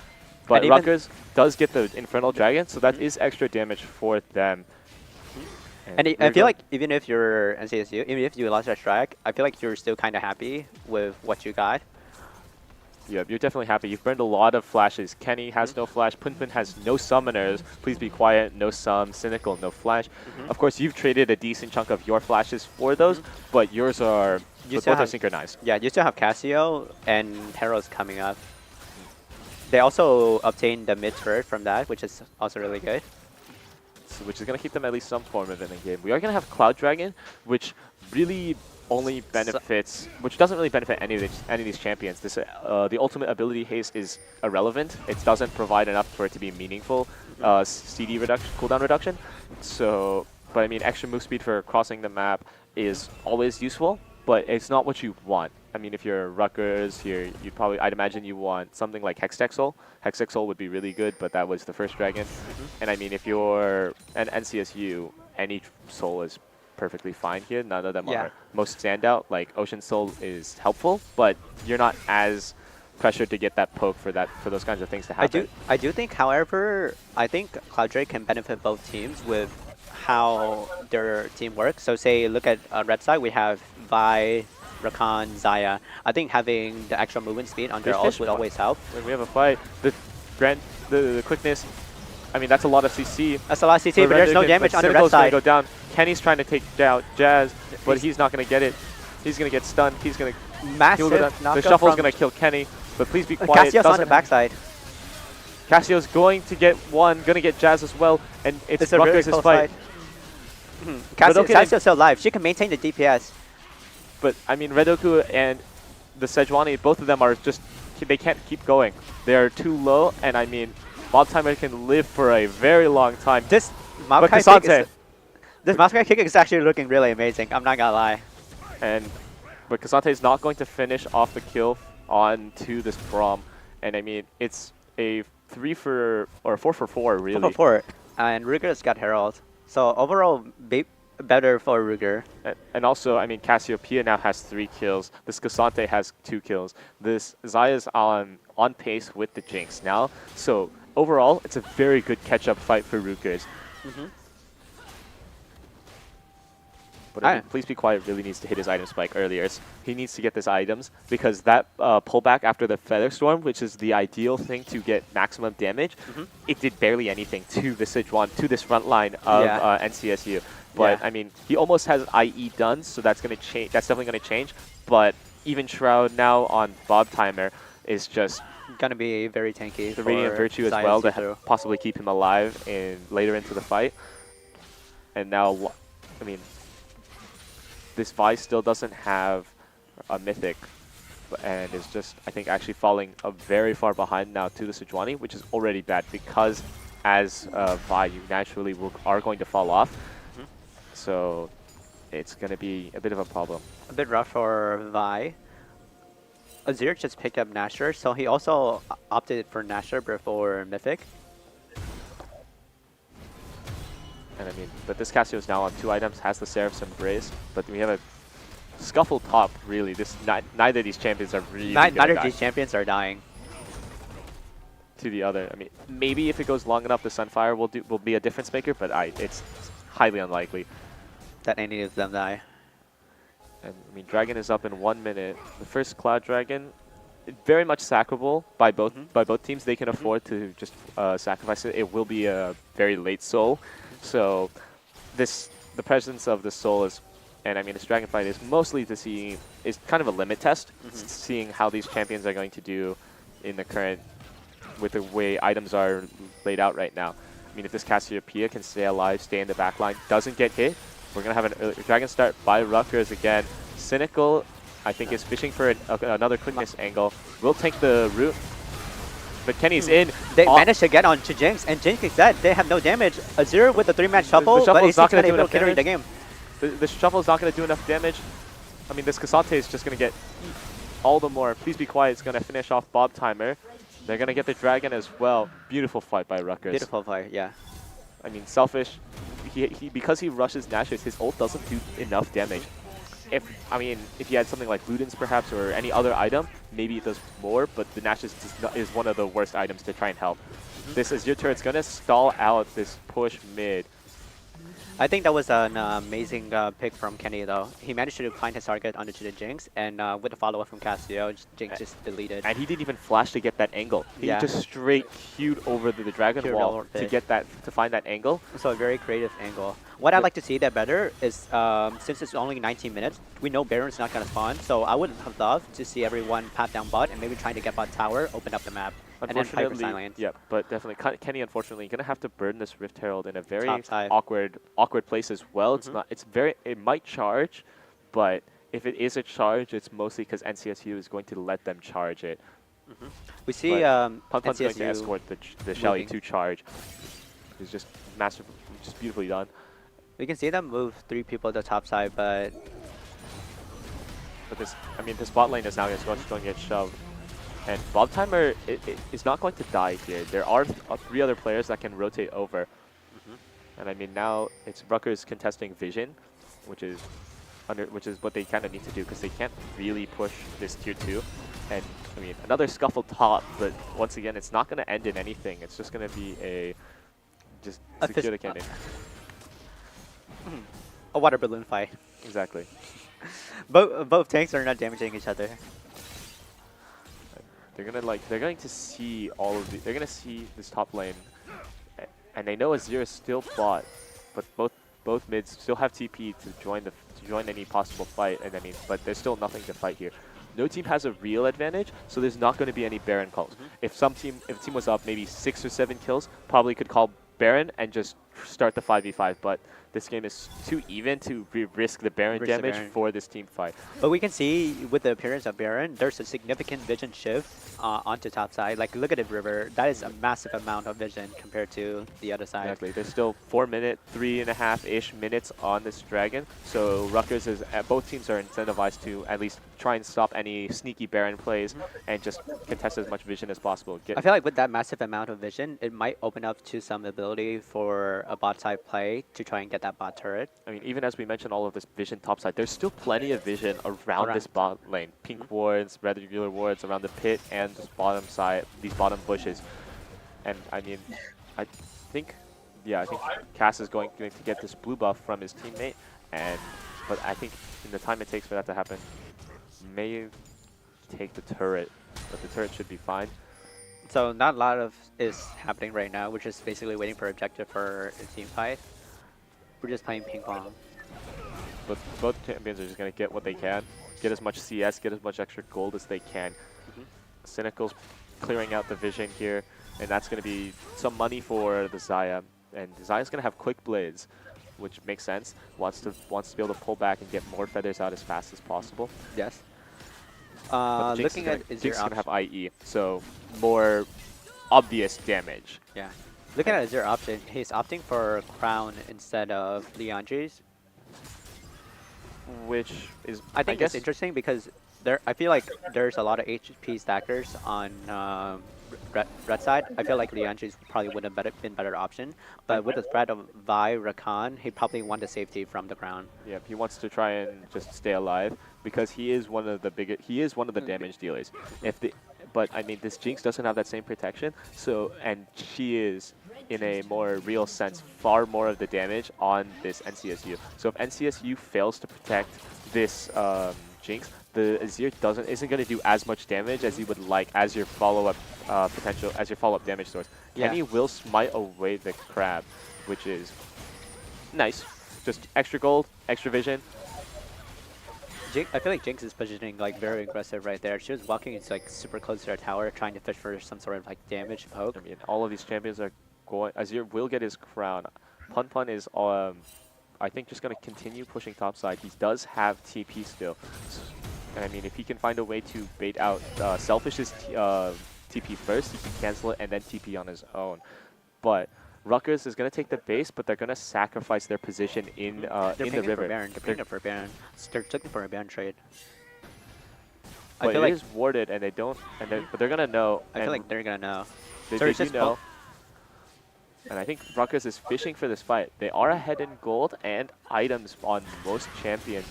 C: But Rutgers does get the Infernal Dragon, so that is extra damage for them.
B: And I feel like even if you're NCSU, even if you lost that strike, I feel like you're still kind of happy with what you got.
C: Yeah, you're definitely happy. You've burned a lot of flashes. Kenny has no flash. Punpun has no summoners. Please be quiet. No sum. Cynical. No flash. Of course, you've traded a decent chunk of your flashes for those, but yours are both are synchronized.
B: Yeah, you still have Casio and Herald's coming up. They also obtained the mid turret from that, which is also really good.
C: So, which is going to keep them at least some form of it in the game. We are going to have Cloud Dragon, which really only benefits, which doesn't really benefit any of these champions. This the ultimate ability haste is irrelevant. It doesn't provide enough for it to be meaningful CD reduction, cooldown reduction. So, but I mean, extra move speed for crossing the map is always useful, but it's not what you want. I mean, if you're Rutgers here, you'd probably, I'd imagine you want something like Hextech Soul. Hextech Soul would be really good, but that was the first dragon. And I mean, if you're an NCSU, any soul is perfectly fine here. None of them are most standout. Like Ocean Soul is helpful, but you're not as pressured to get that poke for those kinds of things to happen.
B: I do think, however, I think Cloud Drake can benefit both teams with how their team works. So say, look at red side, we have Vi, Rakan, Zaya. I think having the extra movement speed on their ult would always help.
C: When we have a fight, the quickness, I mean, that's a lot of CC.
B: That's a lot of CC, but there's no damage on the red side.
C: Go down. Kenny's trying to take down Jazz, but he's not going to get it. He's going to get stunned. He's going to
B: massive
C: the shuffle's going to kill Kenny, but please be quiet.
B: Cassio's on the backside.
C: Cassio's going to get one, going to get Jazz as well, and it's Rutgers' fight.
B: Cassio's still alive. She can maintain the DPS.
C: But I mean, Redoku and the Sejuani, both of them are just, they can't keep going. They're too low, and I mean, Mob Timer can live for a very long time.
B: This Maokai kick is actually looking really amazing. I'm not gonna lie.
C: But Cassante is not going to finish off the kill onto this Braum, and I mean, it's a 4 for 4 really.
B: 4 for 4, and Ruger's got Herald. So overall, better for Ruger.
C: And also, I mean, Cassiopeia now has 3 kills. This Cassante has 2 kills. This Zaya's on pace with the Jinx now. So overall, it's a very good catch-up fight for Rutgers. But I mean, Please Be Quiet really needs to hit his item spike earlier. He needs to get his items because that pullback after the Feather Storm, which is the ideal thing to get maximum damage, it did barely anything to the Sichuan, to this front line of NCSU. But I mean, he almost has IE done, so that's gonna change. That's definitely gonna change. But even Shroud now on Bob Timer is just
B: gonna be very tanky.
C: The Radiant Virtue as well to possibly keep him alive later into the fight. And now, I mean, this Vi still doesn't have a Mythic, and is just, I think, actually falling very far behind now to the Sejuani, which is already bad because as Vi, you naturally are going to fall off. So it's going to be a bit of a problem.
B: A bit rough for Vi. Azir just picked up Nasher, so he also opted for Nasher before Mythic.
C: And I mean, but this Cassio is now on 2 items, has the Seraph's Embrace, but we have a scuffle top, really. Neither of these champions are really
B: Neither of these champions are dying.
C: To the other. I mean, maybe if it goes long enough, the Sunfire will be a difference maker, but it's highly unlikely
B: that any of them die.
C: And I mean, Dragon is up in 1 minute. The first Cloud Dragon, very much sackable by both teams. They can afford to just sacrifice it. It will be a very late soul, so the presence of the soul is, and I mean, this Dragon fight is mostly to see, is kind of a limit test, seeing how these champions are going to do in the current, with the way items are laid out right now. I mean, if this Cassiopeia can stay alive, stay in the back line, doesn't get hit, We're going to have a Dragon Start by Rutgers again. Cynical, I think, is fishing for another quickness angle. Will take the root, but Kenny's in.
B: They managed to get on to Jinx, and Jinx is dead. They have no damage. Azir with the 3-man shuffle, but he's not going to be able to carry the game.
C: The shuffle is not going to do enough damage. I mean, this Cassante is just going to get all the more. Please be quiet. It's going to finish off Bob Timer. They're going to get the Dragon as well. Beautiful fight by Rutgers.
B: Beautiful fight, yeah.
C: I mean, Selfish, because he rushes Nashus, his ult doesn't do enough damage. If he had something like Ludens perhaps or any other item, maybe it does more, but the Nashus is one of the worst items to try and help. This Azure turret's going to stall out this push mid.
B: I think that was an amazing pick from Kenny, though. He managed to find his target onto the Jinx, and with the follow-up from Cassio, Jinx just deleted.
C: And he didn't even flash to get that angle. He just straight queued over the Dragon Wall to get that, to find that angle.
B: So a very creative angle. What I'd like to see that better is, since it's only 19 minutes, we know Baron's not going to spawn, so I would have loved to see everyone pat down bot and maybe trying to get bot tower, open up the map.
C: Unfortunately, yeah, but definitely Kenny, unfortunately, gonna have to burn this Rift Herald in a very awkward place as well. It's not. It might charge, but if it is a charge, it's mostly because NCSU is going to let them charge it.
B: We see
C: Pun's going to escort the Shelly to charge. It's just massive, just beautifully done.
B: We can see them move 3 people to the top side, but
C: this bot lane is now going to get shoved. And Bob Timer is not going to die here. There are 3 other players that can rotate over. And I mean, now it's Rutgers contesting Vision, which is what they kind of need to do because they can't really push this tier 2. And I mean, another scuffle top, but once again, it's not going to end in anything. It's just going to be a secure the cannon.
B: A water balloon fight.
C: Exactly.
B: Both tanks are not damaging each other.
C: They're going to see all of they're going to see this top lane, and they know Azir is still bot, but both mids still have TP to join any possible fight, and but there's still nothing to fight here. No team has a real advantage, so there's not going to be any Baron calls. If a team was up maybe 6 or 7 kills, probably could call Baron and just start the 5v5, but this game is too even to risk the Baron damage for this team fight.
B: But we can see with the appearance of Baron, there's a significant vision shift onto top side. Like, look at it, River. That is a massive amount of vision compared to the other side.
C: Exactly. There's still 3.5-ish minutes on this Dragon, so Rutgers is, both teams are incentivized to at least try and stop any sneaky Baron plays and just contest as much vision as possible.
B: I feel like with that massive amount of vision, it might open up to some ability for a bot side play to try and get that bot turret.
C: I mean, even as we mentioned all of this vision topside, there's still plenty of vision around this bot lane. Pink wards, regular wards around the pit and this bottom side, these bottom bushes. And I mean, I think Cass is going to get this blue buff from his teammate, but I think in the time it takes for that to happen, may take the turret, but the turret should be fine.
B: So not a lot of is happening right now. We're just basically waiting for objective for a team fight. We're just playing ping pong.
C: But both champions are just going to get what they can, get as much CS, get as much extra gold as they can. Cynical's clearing out the vision here, and that's going to be some money for the Xayah. And Xayah's going to have quick blades, which makes sense. Wants to be able to pull back and get more feathers out as fast as possible.
B: Yes.
C: Looking at Jinx going to have IE, so more obvious damage.
B: Yeah. Looking at Azir option, he's opting for Crown instead of Leandri's.
C: Which is,
B: I think it's interesting because I feel like there's a lot of HP stackers on red side. I feel like Leandri's probably would have been better option. But with the threat of Vi, Rakan, he probably want the safety from the Crown.
C: Yeah, he wants to try and just stay alive because he is one of the damage dealers. But I mean, this Jinx doesn't have that same protection, and she is, in a more real sense, far more of the damage on this NCSU. So if NCSU fails to protect this Jinx, the Azir isn't going to do as much damage as you would like as your follow-up damage source.
B: Yeah.
C: Kenny will smite away the crab, which is nice. Just extra gold, extra vision.
B: I feel like Jinx is positioning like very aggressive right there. She was walking like super close to her tower, trying to fish for some sort of like damage poke.
C: I mean, all of these champions are going. Azir will get his crown. Pun is I think, just going to continue pushing topside. He does have TP still. And I mean, if he can find a way to bait out Selfish's TP first, he can cancel it and then TP on his own. But Rutgers is going to take the base, but they're going to sacrifice their position in the river.
B: They're picking up for Baron. They're looking for a Baron trade.
C: But
B: I feel
C: it
B: like
C: is warded, and they don't. But they're going to know.
B: I feel like they're gonna know.
C: They
B: Sorry,
C: do know. And I think Rutgers is fishing for this fight. They are ahead in gold and items on most champions,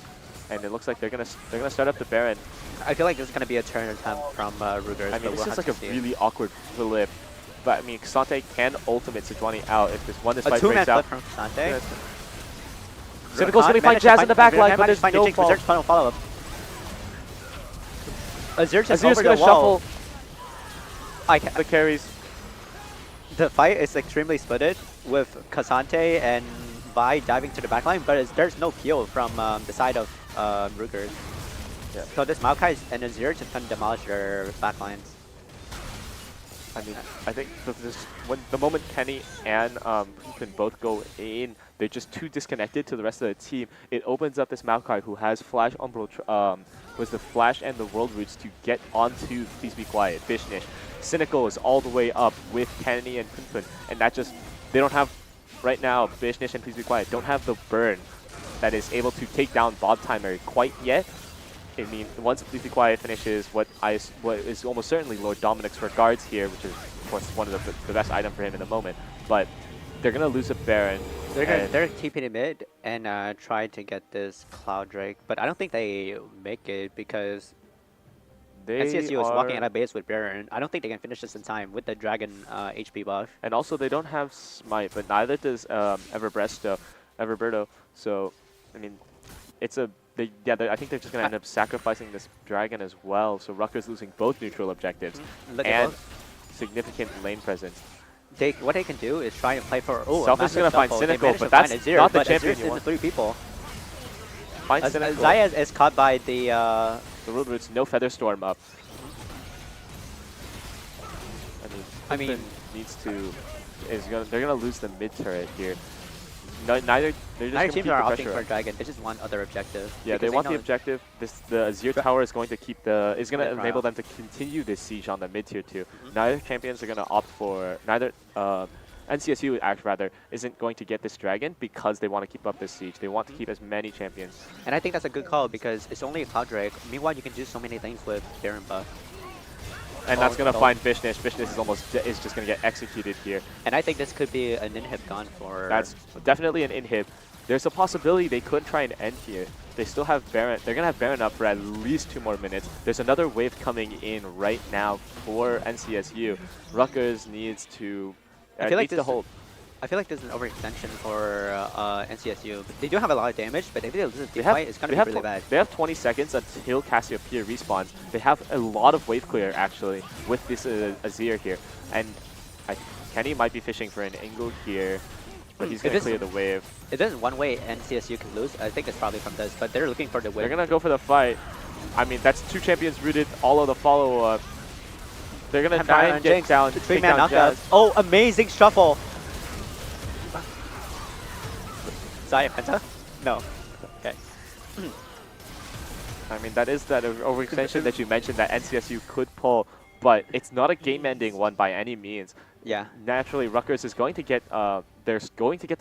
C: and it looks like they're gonna start up the Baron.
B: I feel like this is gonna be a turn attempt from Rutgers.
C: I mean, this
B: we'll
C: is like a really awkward flip, but I mean, Xante can ultimate Sejuani out if this fight breaks out.
B: Flip from Xante.
C: Cynical's gonna find Jazz in the back line, but there's no fall.
B: Azir's final follow-up. Azir just
C: Azir's
B: over
C: gonna
B: the wall.
C: shuffle the carries.
B: The fight is extremely splitted with Cassante and Vi diving to the backline, but there's no peel from the side of Rutgers.
C: Yeah.
B: So this Maokai and Azir just gonna demolish their backlines.
C: I mean, I think when the moment Kenny and Poopin both go in, they're just too disconnected to the rest of the team. It opens up this Maokai who has Flash Umbral, was the Flash and the World Roots to get onto Please Be Quiet, Fishnish. Cynical is all the way up with Kenny and Poopin, and that just, they don't have, right now, Fishnish and Please Be Quiet don't have the burn that is able to take down Bob Timer quite yet. I mean, once Please Be Quiet finishes what is almost certainly Lord Dominic's Regards here, which is, of course, one of the best item for him in the moment, but they're going to lose a Baron.
B: They're keeping it mid and try to get this Cloud Drake, but I don't think they make it because NCSU is walking out of base with Baron. I don't think they can finish this in time with the Dragon HP buff.
C: And also, they don't have Smite, but neither does Everberto. So, I mean, it's a... I think they're just going to end up sacrificing this Dragon as well. So Rutgers losing both neutral objectives and significant lane presence.
B: What they can do is try and play for... Oh,
C: Selfish is going to find Cynical, but that's
B: Azir,
C: not the champion you
B: Azir's
C: want.
B: the 3 people.
C: Find Cynical.
B: Zaya is caught by the...
C: The World Roots, no Featherstorm up. I mean, needs to... They're going to lose the mid turret here. Neither
B: teams are opting for Dragon. They just want other objective.
C: Yeah, they want the objective. The Azir Tower is going to keep is going to enable them to continue this siege on the mid tier 2. Neither champions are going to opt for NCSU isn't going to get this Dragon because they want to keep up this siege. They want to keep as many champions.
B: And I think that's a good call because it's only a Cloud Drake. Meanwhile, you can do so many things with Baron buff.
C: And that's going to find Fishnish. Fishnish is just going to get executed here.
B: And I think this could be an inhib gone for...
C: That's definitely an inhib. There's a possibility they could try and end here. They still have Baron. They're going to have Baron up for at least 2 more minutes. There's another wave coming in right now for NCSU. Rutgers needs to hold.
B: I feel like there's an overextension for NCSU. They do have a lot of damage, but if they lose this fight, it's going to be really bad.
C: They have 20 seconds until Cassiopeia respawns. They have a lot of wave clear, actually, with this Azir here. And Kenny might be fishing for an angle here, but he's going to clear the wave.
B: If there's one way NCSU can lose, I think it's probably from this, but they're looking for the wave.
C: They're going to go for the fight. I mean, that's 2 champions rooted, all of the follow-up. They're going to try and get down.
B: 3-man knockout. Oh, amazing shuffle! Zaya Penta? No. Okay.
C: I mean, that is that overextension that you mentioned that NCSU could pull, but it's not a game-ending one by any means.
B: Yeah.
C: Naturally, Rutgers is going to get the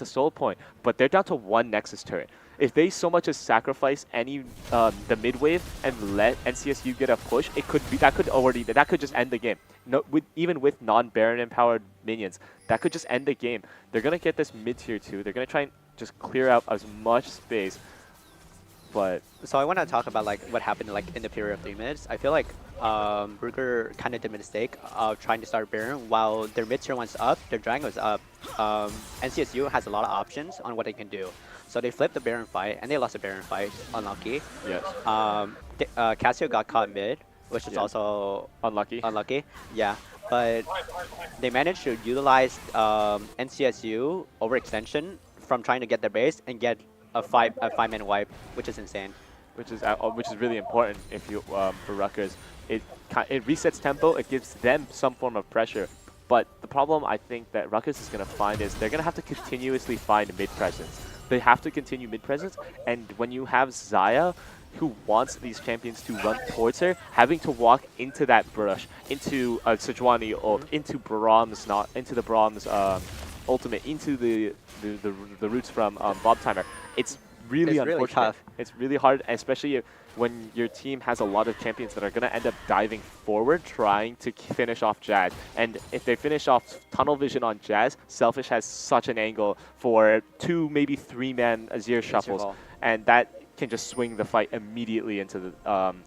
C: soul point, but they're down to 1 Nexus turret. If they so much as sacrifice the mid wave and let NCSU get a push, that could just end the game. No, even with non-Baron empowered minions, that could just end the game. They're gonna get this mid tier 2. They're gonna try and just clear out as much space. But
B: so I want to talk about like what happened like in the period of 3 minutes. I feel like Ruger kind of did a mistake of trying to start Baron while their mid tier one's up, their Dragon was up. NCSU has a lot of options on what they can do. So they flipped the Baron fight and they lost the Baron fight. Unlucky.
C: Yes.
B: Cassio got caught mid, which is also
C: unlucky.
B: Yeah. But they managed to utilize NCSU overextension from trying to get their base and get a 5-man wipe, which is insane.
C: Which is really important if you for Rutgers. It resets tempo. It gives them some form of pressure. But the problem I think that Rutgers is going to find is they're going to have to continuously find mid presence. they have to continue mid presence. And when you have Xayah, who wants these champions to run towards her, having to walk into that brush, into Sejuani ult, into Braum's into the Braum's ultimate, into the roots from Bob Timer, it's really
B: It's really
C: unfortunate.
B: tough.
C: It's really hard, especially when your team has a lot of champions that are going to end up diving forward, trying to finish off Jazz. And if they finish off tunnel vision on Jazz, Selfish has such an angle for 2, maybe 3-man Azir shuffles, and that can just swing the fight immediately into the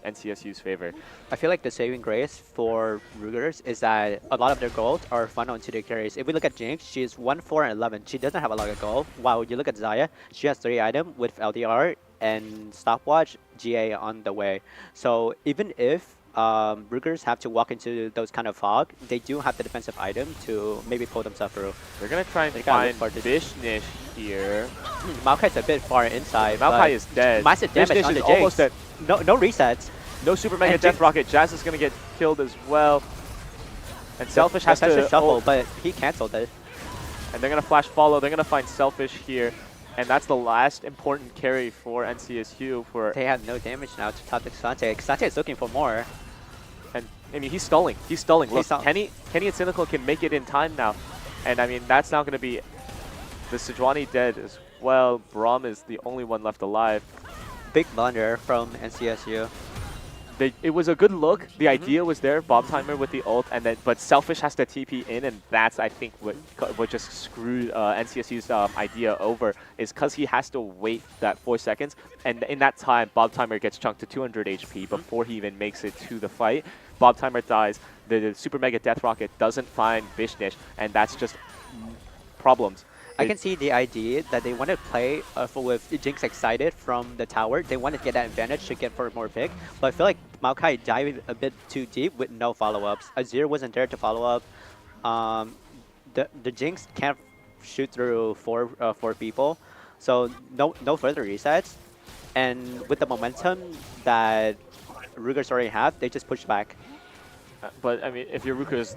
C: NCSU's favor.
B: I feel like the saving grace for Rutgers is that a lot of their gold are funneled into their carries. If we look at Jinx, she's 1, 4, and 11. She doesn't have a lot of gold. While you look at Xayah, she has 3 items with LDR and stopwatch, GA on the way. So even if Rutgers have to walk into those kind of fog, they do have the defensive item to maybe pull themselves through.
C: They're going to try and find Vishnish here.
B: Maokai's a bit far inside.
C: Maokai is dead.
B: Massive damage
C: Vishnish
B: on
C: is
B: the
C: almost
B: Jinx.
C: dead.
B: No resets.
C: No Super Mega
B: And
C: Death
B: Jinx-
C: Rocket. Jazz is going to get killed as well. And Selfish has to
B: shuffle,
C: ult,
B: but he canceled it.
C: and they're going to flash follow. They're going to find Selfish here. And that's the last important carry for NCSU.
B: They have no damage now to top the Xante. Xante is looking for more.
C: And I mean, he's stalling. He's stalling. Look,
B: He's
C: Kenny and Cynical can make it in time now. And I mean, that's now going to be the Sejuani dead as well. Braum is the only one left alive.
B: Big blunder from NCSU.
C: It was a good look. The idea was there, Bob Timer with the ult, and then but Selfish has to TP in, and that's I think what just screwed NCSU's idea over, is because he has to wait that 4 seconds, and in that time Bob Timer gets chunked to 200 HP before he even makes it to the fight. Bob Timer dies. The Super Mega Death Rocket doesn't find Vishnish, and that's just problems.
B: I can see the idea that they want to play with Jinx excited from the tower. They want to get that advantage to get for more pick. But I feel like Maokai dived a bit too deep with no follow-ups. Azir wasn't there to follow up. The Jinx can't shoot through four people, so no further resets. And with the momentum that Rutgers already have, they just push back.
C: But I mean, if you're Rutgers,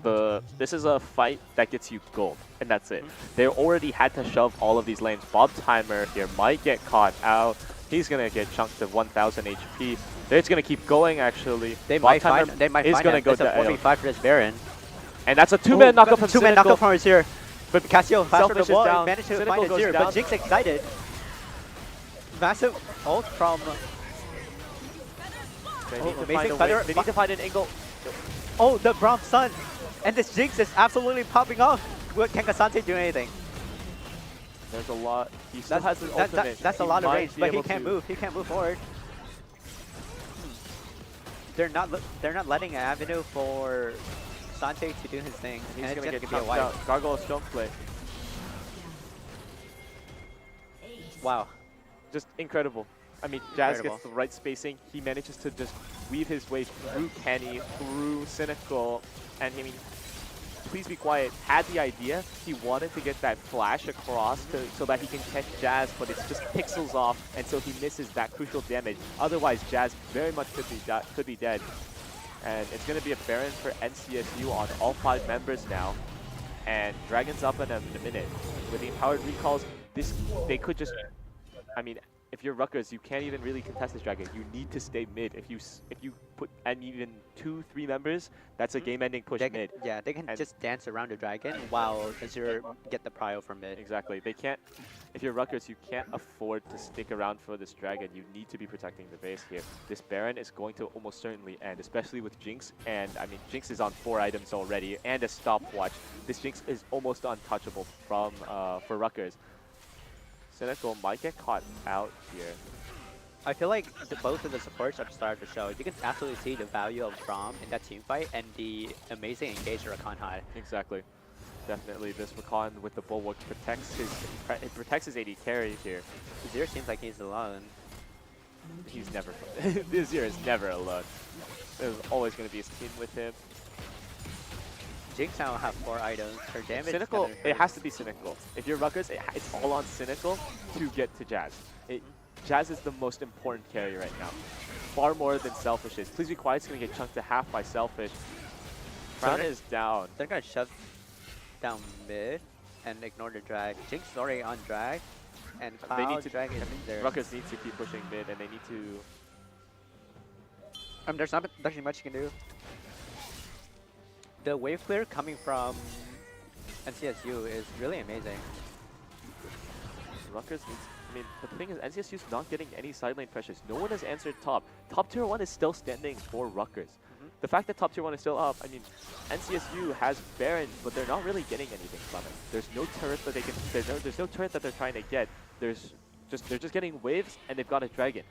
C: this is a fight that gets you gold, and that's it. They already had to shove all of these lanes. Bob Timer here might get caught out. He's gonna get chunked to 1,000 HP. They're just gonna keep going. Actually,
B: They
C: Bob
B: might
C: Timer
B: find. They might
C: is
B: find
C: gonna
B: him.
C: go
B: It's a
C: to
B: 4v5 for this Baron.
C: and that's a 2-man knockup from
B: 2-man
C: Cynical.
B: knockup from Azir. But Casio faster
C: Selfish
B: the
C: is
B: wall
C: down.
B: managed to
C: Cynical
B: find
C: goes
B: Azir,
C: down.
B: but Jinx excited. Massive ult from.
C: They
B: Oh,
C: need to
B: amazing
C: find a way.
B: fighter.
C: They need to find an angle.
B: Oh, the Braum Sun! And this Jinx is absolutely popping off. Can Kasante do anything?
C: There's a lot. He still has his ultimate.
B: That's a
C: He
B: lot of
C: might
B: range,
C: be
B: but he
C: able
B: can't
C: to-
B: move. He can't move forward. They're not letting an avenue for Sante to do his thing.
C: He's
B: And
C: gonna
B: it's
C: get
B: just gonna be a
C: chunked
B: wipe.
C: out. Gargoyle jump play.
B: Wow.
C: Just incredible. I mean, Jazz
B: Incredible.
C: gets the right spacing. He manages to just weave his way through Kenny, through Cynical, and I mean, please be quiet. Had the idea, he wanted to get that flash across so that he can catch Jazz, but it's just pixels off, and so he misses that crucial damage. Otherwise, Jazz very much could be dead. And it's going to be a Baron for NCSU on all 5 members now. And Dragon's up in a minute. With the empowered recalls, they could just, I mean, if you're Rutgers, you can't even really contest this Dragon. You need to stay mid. If you put and even 2-3 members, that's a game-ending push
B: They
C: mid.
B: yeah, they can
C: And-
B: just dance around the dragon while Azir get the prio from mid.
C: Exactly. They can't. If you're Rutgers, you can't afford to stick around for this Dragon. You need to be protecting the base here. This Baron is going to almost certainly end, especially with Jinx. And I mean, Jinx is on 4 items already and a stopwatch. This Jinx is almost untouchable from for Rutgers. Cynical might get caught out here.
B: I feel like both of the supports are the start of the show. You can absolutely see the value of Braum in that team fight and the amazing engagement Rakan had.
C: Exactly. Definitely, this Rakan with the Bulwark protects his AD carry here.
B: Azir seems like he's alone.
C: He's never. This year is never alone. There's always going to be a team with him.
B: Jinx now have 4 items. Her damage.
C: Cynical,
B: kinda
C: it
B: hurts.
C: has to be Cynical. If you're Rutgers, it's all on Cynical to get to Jazz. Jazz is the most important carry right now. Far more than Selfish is. Please be quiet, it's going to get chunked to half by Selfish. Crown is down.
B: They're gonna shove down mid and ignore the drag. Jinx is already on drag. And
C: They need
B: Cloud
C: to.
B: Dragon
C: I
B: is
C: think
B: there.
C: Rutgers needs to keep pushing mid, and they need to.
B: There's not much you can do. The wave clear coming from NCSU is really amazing.
C: Rutgers needs. I mean, the thing is, NCSU's not getting any side lane pressures. No one has answered top. Top tier 1 is still standing for Rutgers. The fact that top tier 1 is still up, I mean, NCSU has Baron, but they're not really getting anything from it. There's no turret that they can. There's no turret that they're trying to get. They're just getting waves, and they've got a dragon.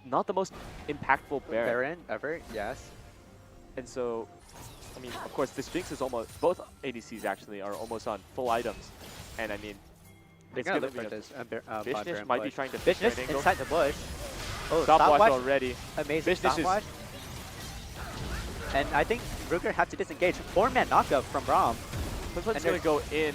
C: Not the most impactful Baron.
B: Baron ever, yes.
C: And so, I mean, of course, this Jinx is almost, both ADCs actually are almost on full items. And I mean,
B: They're
C: it's
B: gonna
C: going
B: look
C: to
B: for
C: be
B: this.
C: Vishnish might be trying to fish
B: Vishnish
C: an angle.
B: inside the bush. Oh,
C: Stopwatch already.
B: Amazing
C: Vishnish
B: stopwatch. And I think Ruger has to disengage. 4-man knockup from Braum.
C: Flint's going to go in.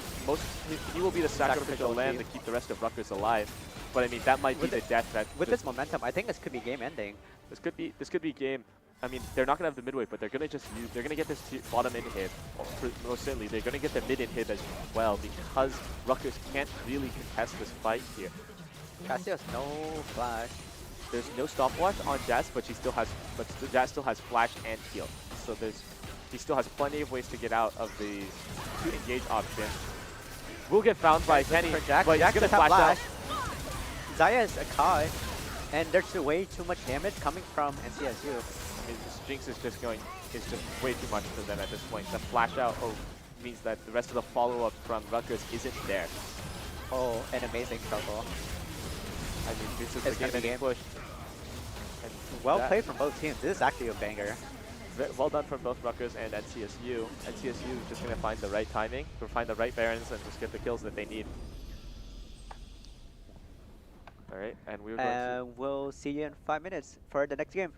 C: He will be the sacrificial lamb to
B: team.
C: keep the rest of Rutgers alive. But I mean, that might be the death that.
B: With this momentum, I think this could be game ending.
C: This could be game. I mean, they're not gonna have the mid wave, but they're gonna just use. They're gonna get this bottom inhib. Most certainly, they're gonna get the mid inhib as well because Rutgers can't really contest this fight here.
B: Cassio's no flash.
C: There's no stopwatch on Jazz, but Jazz still has flash and heal. So he still has plenty of ways to get out of the 2 engage option. Will get found by Kenny,
B: Jack.
C: but
B: Jack
C: he's gonna
B: does have
C: flash out.
B: Zaya is a Kai, and there's way too much damage coming from NCSU.
C: I mean, this Jinx is just way too much for them at this point. The flash out means that the rest of the follow-up from Rutgers isn't there.
B: Oh, an amazing trouble.
C: I mean, this is
B: It's
C: the game
B: gonna be
C: getting
B: game.
C: pushed. And
B: Well played from both teams. This is actually a banger.
C: well done from both Rutgers and NCSU. NCSU is just going to find the right timing, to find the right Barons, and just get the kills that they need. All right, and we're going to...
B: We'll see you in 5 minutes for the next game.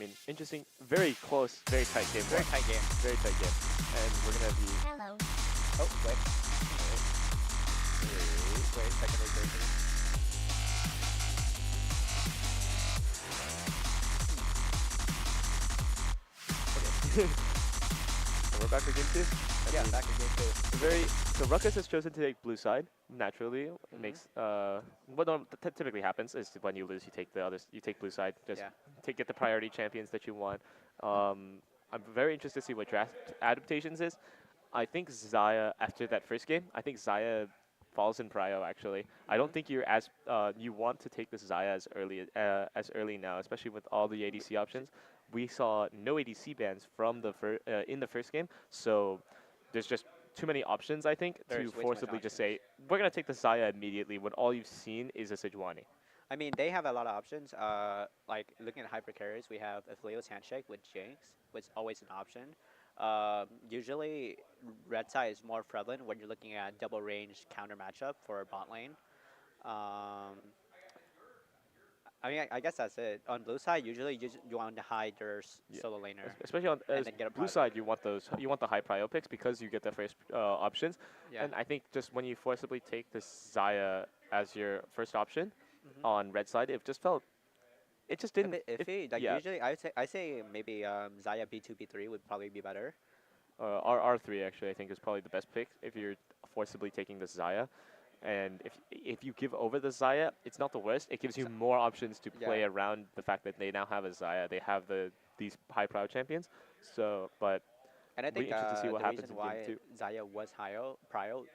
C: mean, interesting, very close, very tight game.
B: Very tight game.
C: Very tight game. And we're gonna be.
D: Hello.
B: Oh, wait. Wait, secondary jersey.
C: We're back for game two.
B: Yeah, back in game 2.
C: So Rutgers has chosen to take blue side naturally. It makes what typically happens is when you lose, you take the others. You take blue side. Just get the priority champions that you want. I'm very interested to see what draft adaptations is. I think Zaya after that first game. I think Zaya falls in prio actually. I don't think you're as you want to take this Zaya as early now, especially with all the ADC options. We saw no ADC bans from the in the first game, so there's just too many options, I think,
B: There's
C: to
B: way too much
C: forcibly just say,
B: options.
C: we're going to take the Zaya immediately when all you've seen is a Sejuani.
B: I mean, they have a lot of options. Like looking at hyper carries, we have Aphelios Handshake with Jinx, which is always an option. Usually, red side is more prevalent when you're looking at double range counter matchup for bot lane. I mean, I guess that's it. On blue side, usually you want to hide your solo laner.
C: Especially on
B: And then get a
C: blue
B: private.
C: side, you want the high prio picks because you get the first options.
B: Yeah.
C: And I think just when you forcibly take this Zaya as your first option on red side, it just
B: A
C: didn't.
B: bit iffy. Like
C: yeah.
B: usually, I say maybe Zaya B2 B3 would probably be better.
C: R3 actually I think is probably the best pick if you're forcibly taking the Zaya. And if you give over the Zaya, it's not the worst. It gives you more options to play around the fact that they now have a Zaya. They have these high prio champions. So, but
B: And I think
C: really interested to see what
B: the
C: happens
B: reason
C: in game
B: why
C: two.
B: Zaya was higher prio,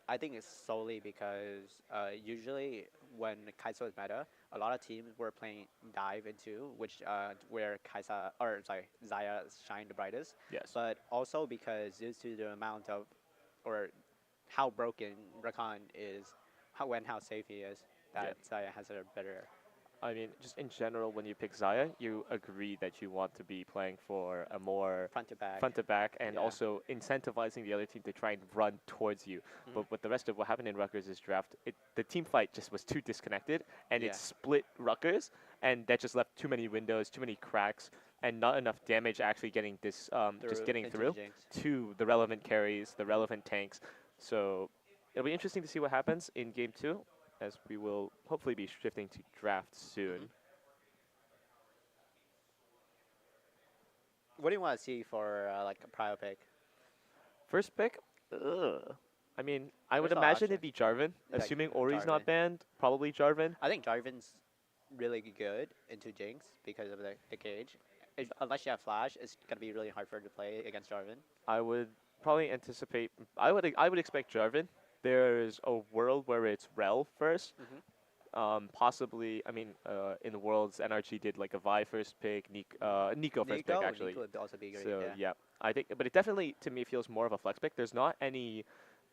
B: I think it's solely because usually when Kai'Sa was meta, a lot of teams were playing dive into which where Zaya shined the brightest.
C: Yes.
B: But also because due to the amount of or how broken Rakan is, how safe he is, that Zaya has a better.
C: I mean, just in general, when you pick Zaya, you agree that you want to be playing for a more
B: Front to back.
C: and
B: Yeah.
C: also incentivizing the other team to try and run towards you. But with the rest of what happened in Rutgers' draft, the team fight just was too disconnected, and
B: Yeah.
C: it split Rutgers, and that just left too many windows, too many cracks, and not enough damage actually getting this just getting
B: into
C: through
B: Jinx.
C: to the relevant carries, the relevant tanks. So it'll be interesting to see what happens in game two, as we will hopefully be shifting to draft soon.
B: What do you want to see for like a prio pick?
C: First pick, I mean, I would
B: There's a lot of
C: imagine it'd be Jarvan.
B: Like,
C: Assuming Ori's
B: Jarvan.
C: not banned, probably Jarvan.
B: I think Jarvan's really good into Jinx because of the cage. Unless you have Flash, it's gonna be really hard for her to play against Jarvan.
C: I would probably anticipate. I would expect Jarvan. There's a world where it's Rel first. Possibly, I mean, in the Worlds, NRG did like a Vi first pick, Nico first pick actually.
B: Nico would also be great.
C: So yeah, I think, but it definitely to me feels more of a flex pick. There's not any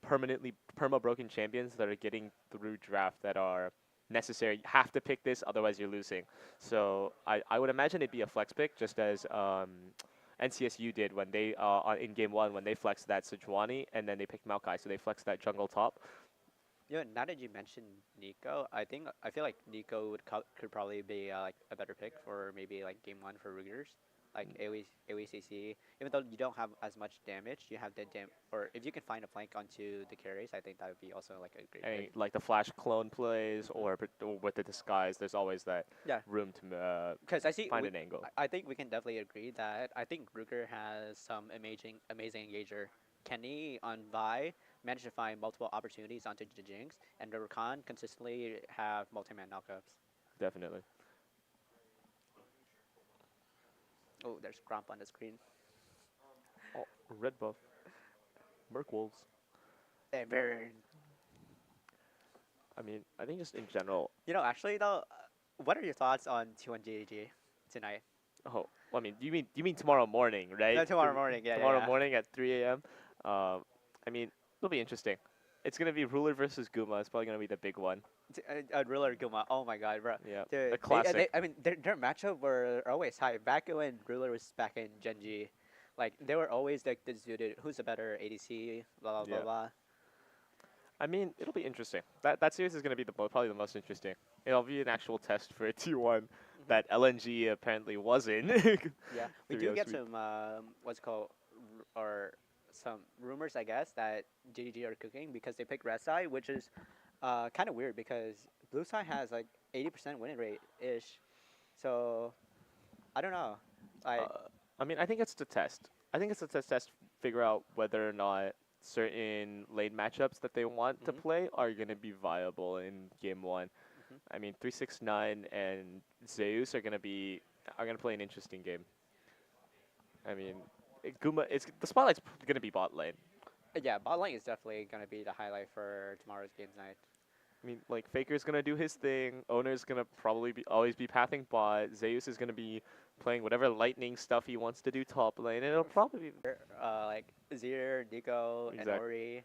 C: permanently broken champions that are getting through draft that are necessary. You have to pick this, otherwise you're losing. So I would imagine it'd be a flex pick, just as NCSU did when they in game one when they flexed that Sejuani and then they picked Maokai, so they flexed that jungle top.
B: You know, now that you mentioned Nico, I feel like Nico could probably be like a better pick for maybe like game one for Rutgers. Like AoE CC, even though you don't have as much damage, you have the or if you can find a flank onto the carries, I think that would be also like a great
C: And
B: pick.
C: like the flash clone plays or with the disguise, there's always that room to
B: Because I see
C: find an angle.
B: I think we can definitely agree that I think Ruger has some amazing engager. Kenny on Vi managed to find multiple opportunities onto the Jinx, and Rakan consistently have multi-man knockups.
C: Definitely.
B: Oh, there's Grump on the screen.
C: Oh, red buff. Merc Wolves.
B: And burn.
C: I mean, I think just in general.
B: You know, actually though, what are your thoughts on T1 GG tonight?
C: Oh, I mean, you mean tomorrow morning, right?
B: No, tomorrow morning, yeah.
C: Tomorrow morning at 3 a.m. I mean, it'll be interesting. It's gonna be Ruler versus Guma. It's probably gonna be the big one.
B: Ruler Guma. Oh my god, bro.
C: Yeah,
B: Dude,
C: a classic.
B: I mean, their matchup were always high. Back when Ruler was back in Gen G, like they were always like disputed who's the better ADC, blah blah blah
C: Yeah.
B: blah.
C: I mean, it'll be interesting. That series is gonna be probably the most interesting. It'll be an actual test for T1 that LNG apparently wasn't.
B: Yeah, we
C: to be
B: do
C: honest
B: get some what's called or some rumors, I guess, that GDG are cooking because they picked red side, which is kind of weird because blue side has like 80% win rate ish. So I don't know. Like,
C: I mean, I think it's to test. I think it's a test, figure out whether or not certain lane matchups that they want to
B: mhm,
C: play are going to be viable in game one.
B: mhm.
C: I mean, 369 and Zeus are gonna play an interesting game. I mean, Guma, it's the spotlight's gonna be bot lane.
B: Yeah, bot lane is definitely gonna be the highlight for tomorrow's games night.
C: I mean, like Faker's gonna do his thing. Owner's gonna probably always be pathing bot. Zeus is gonna be playing whatever lightning stuff he wants to do top lane, and it'll probably be
B: Like Azir, Nico, and
C: exact.
B: Ori.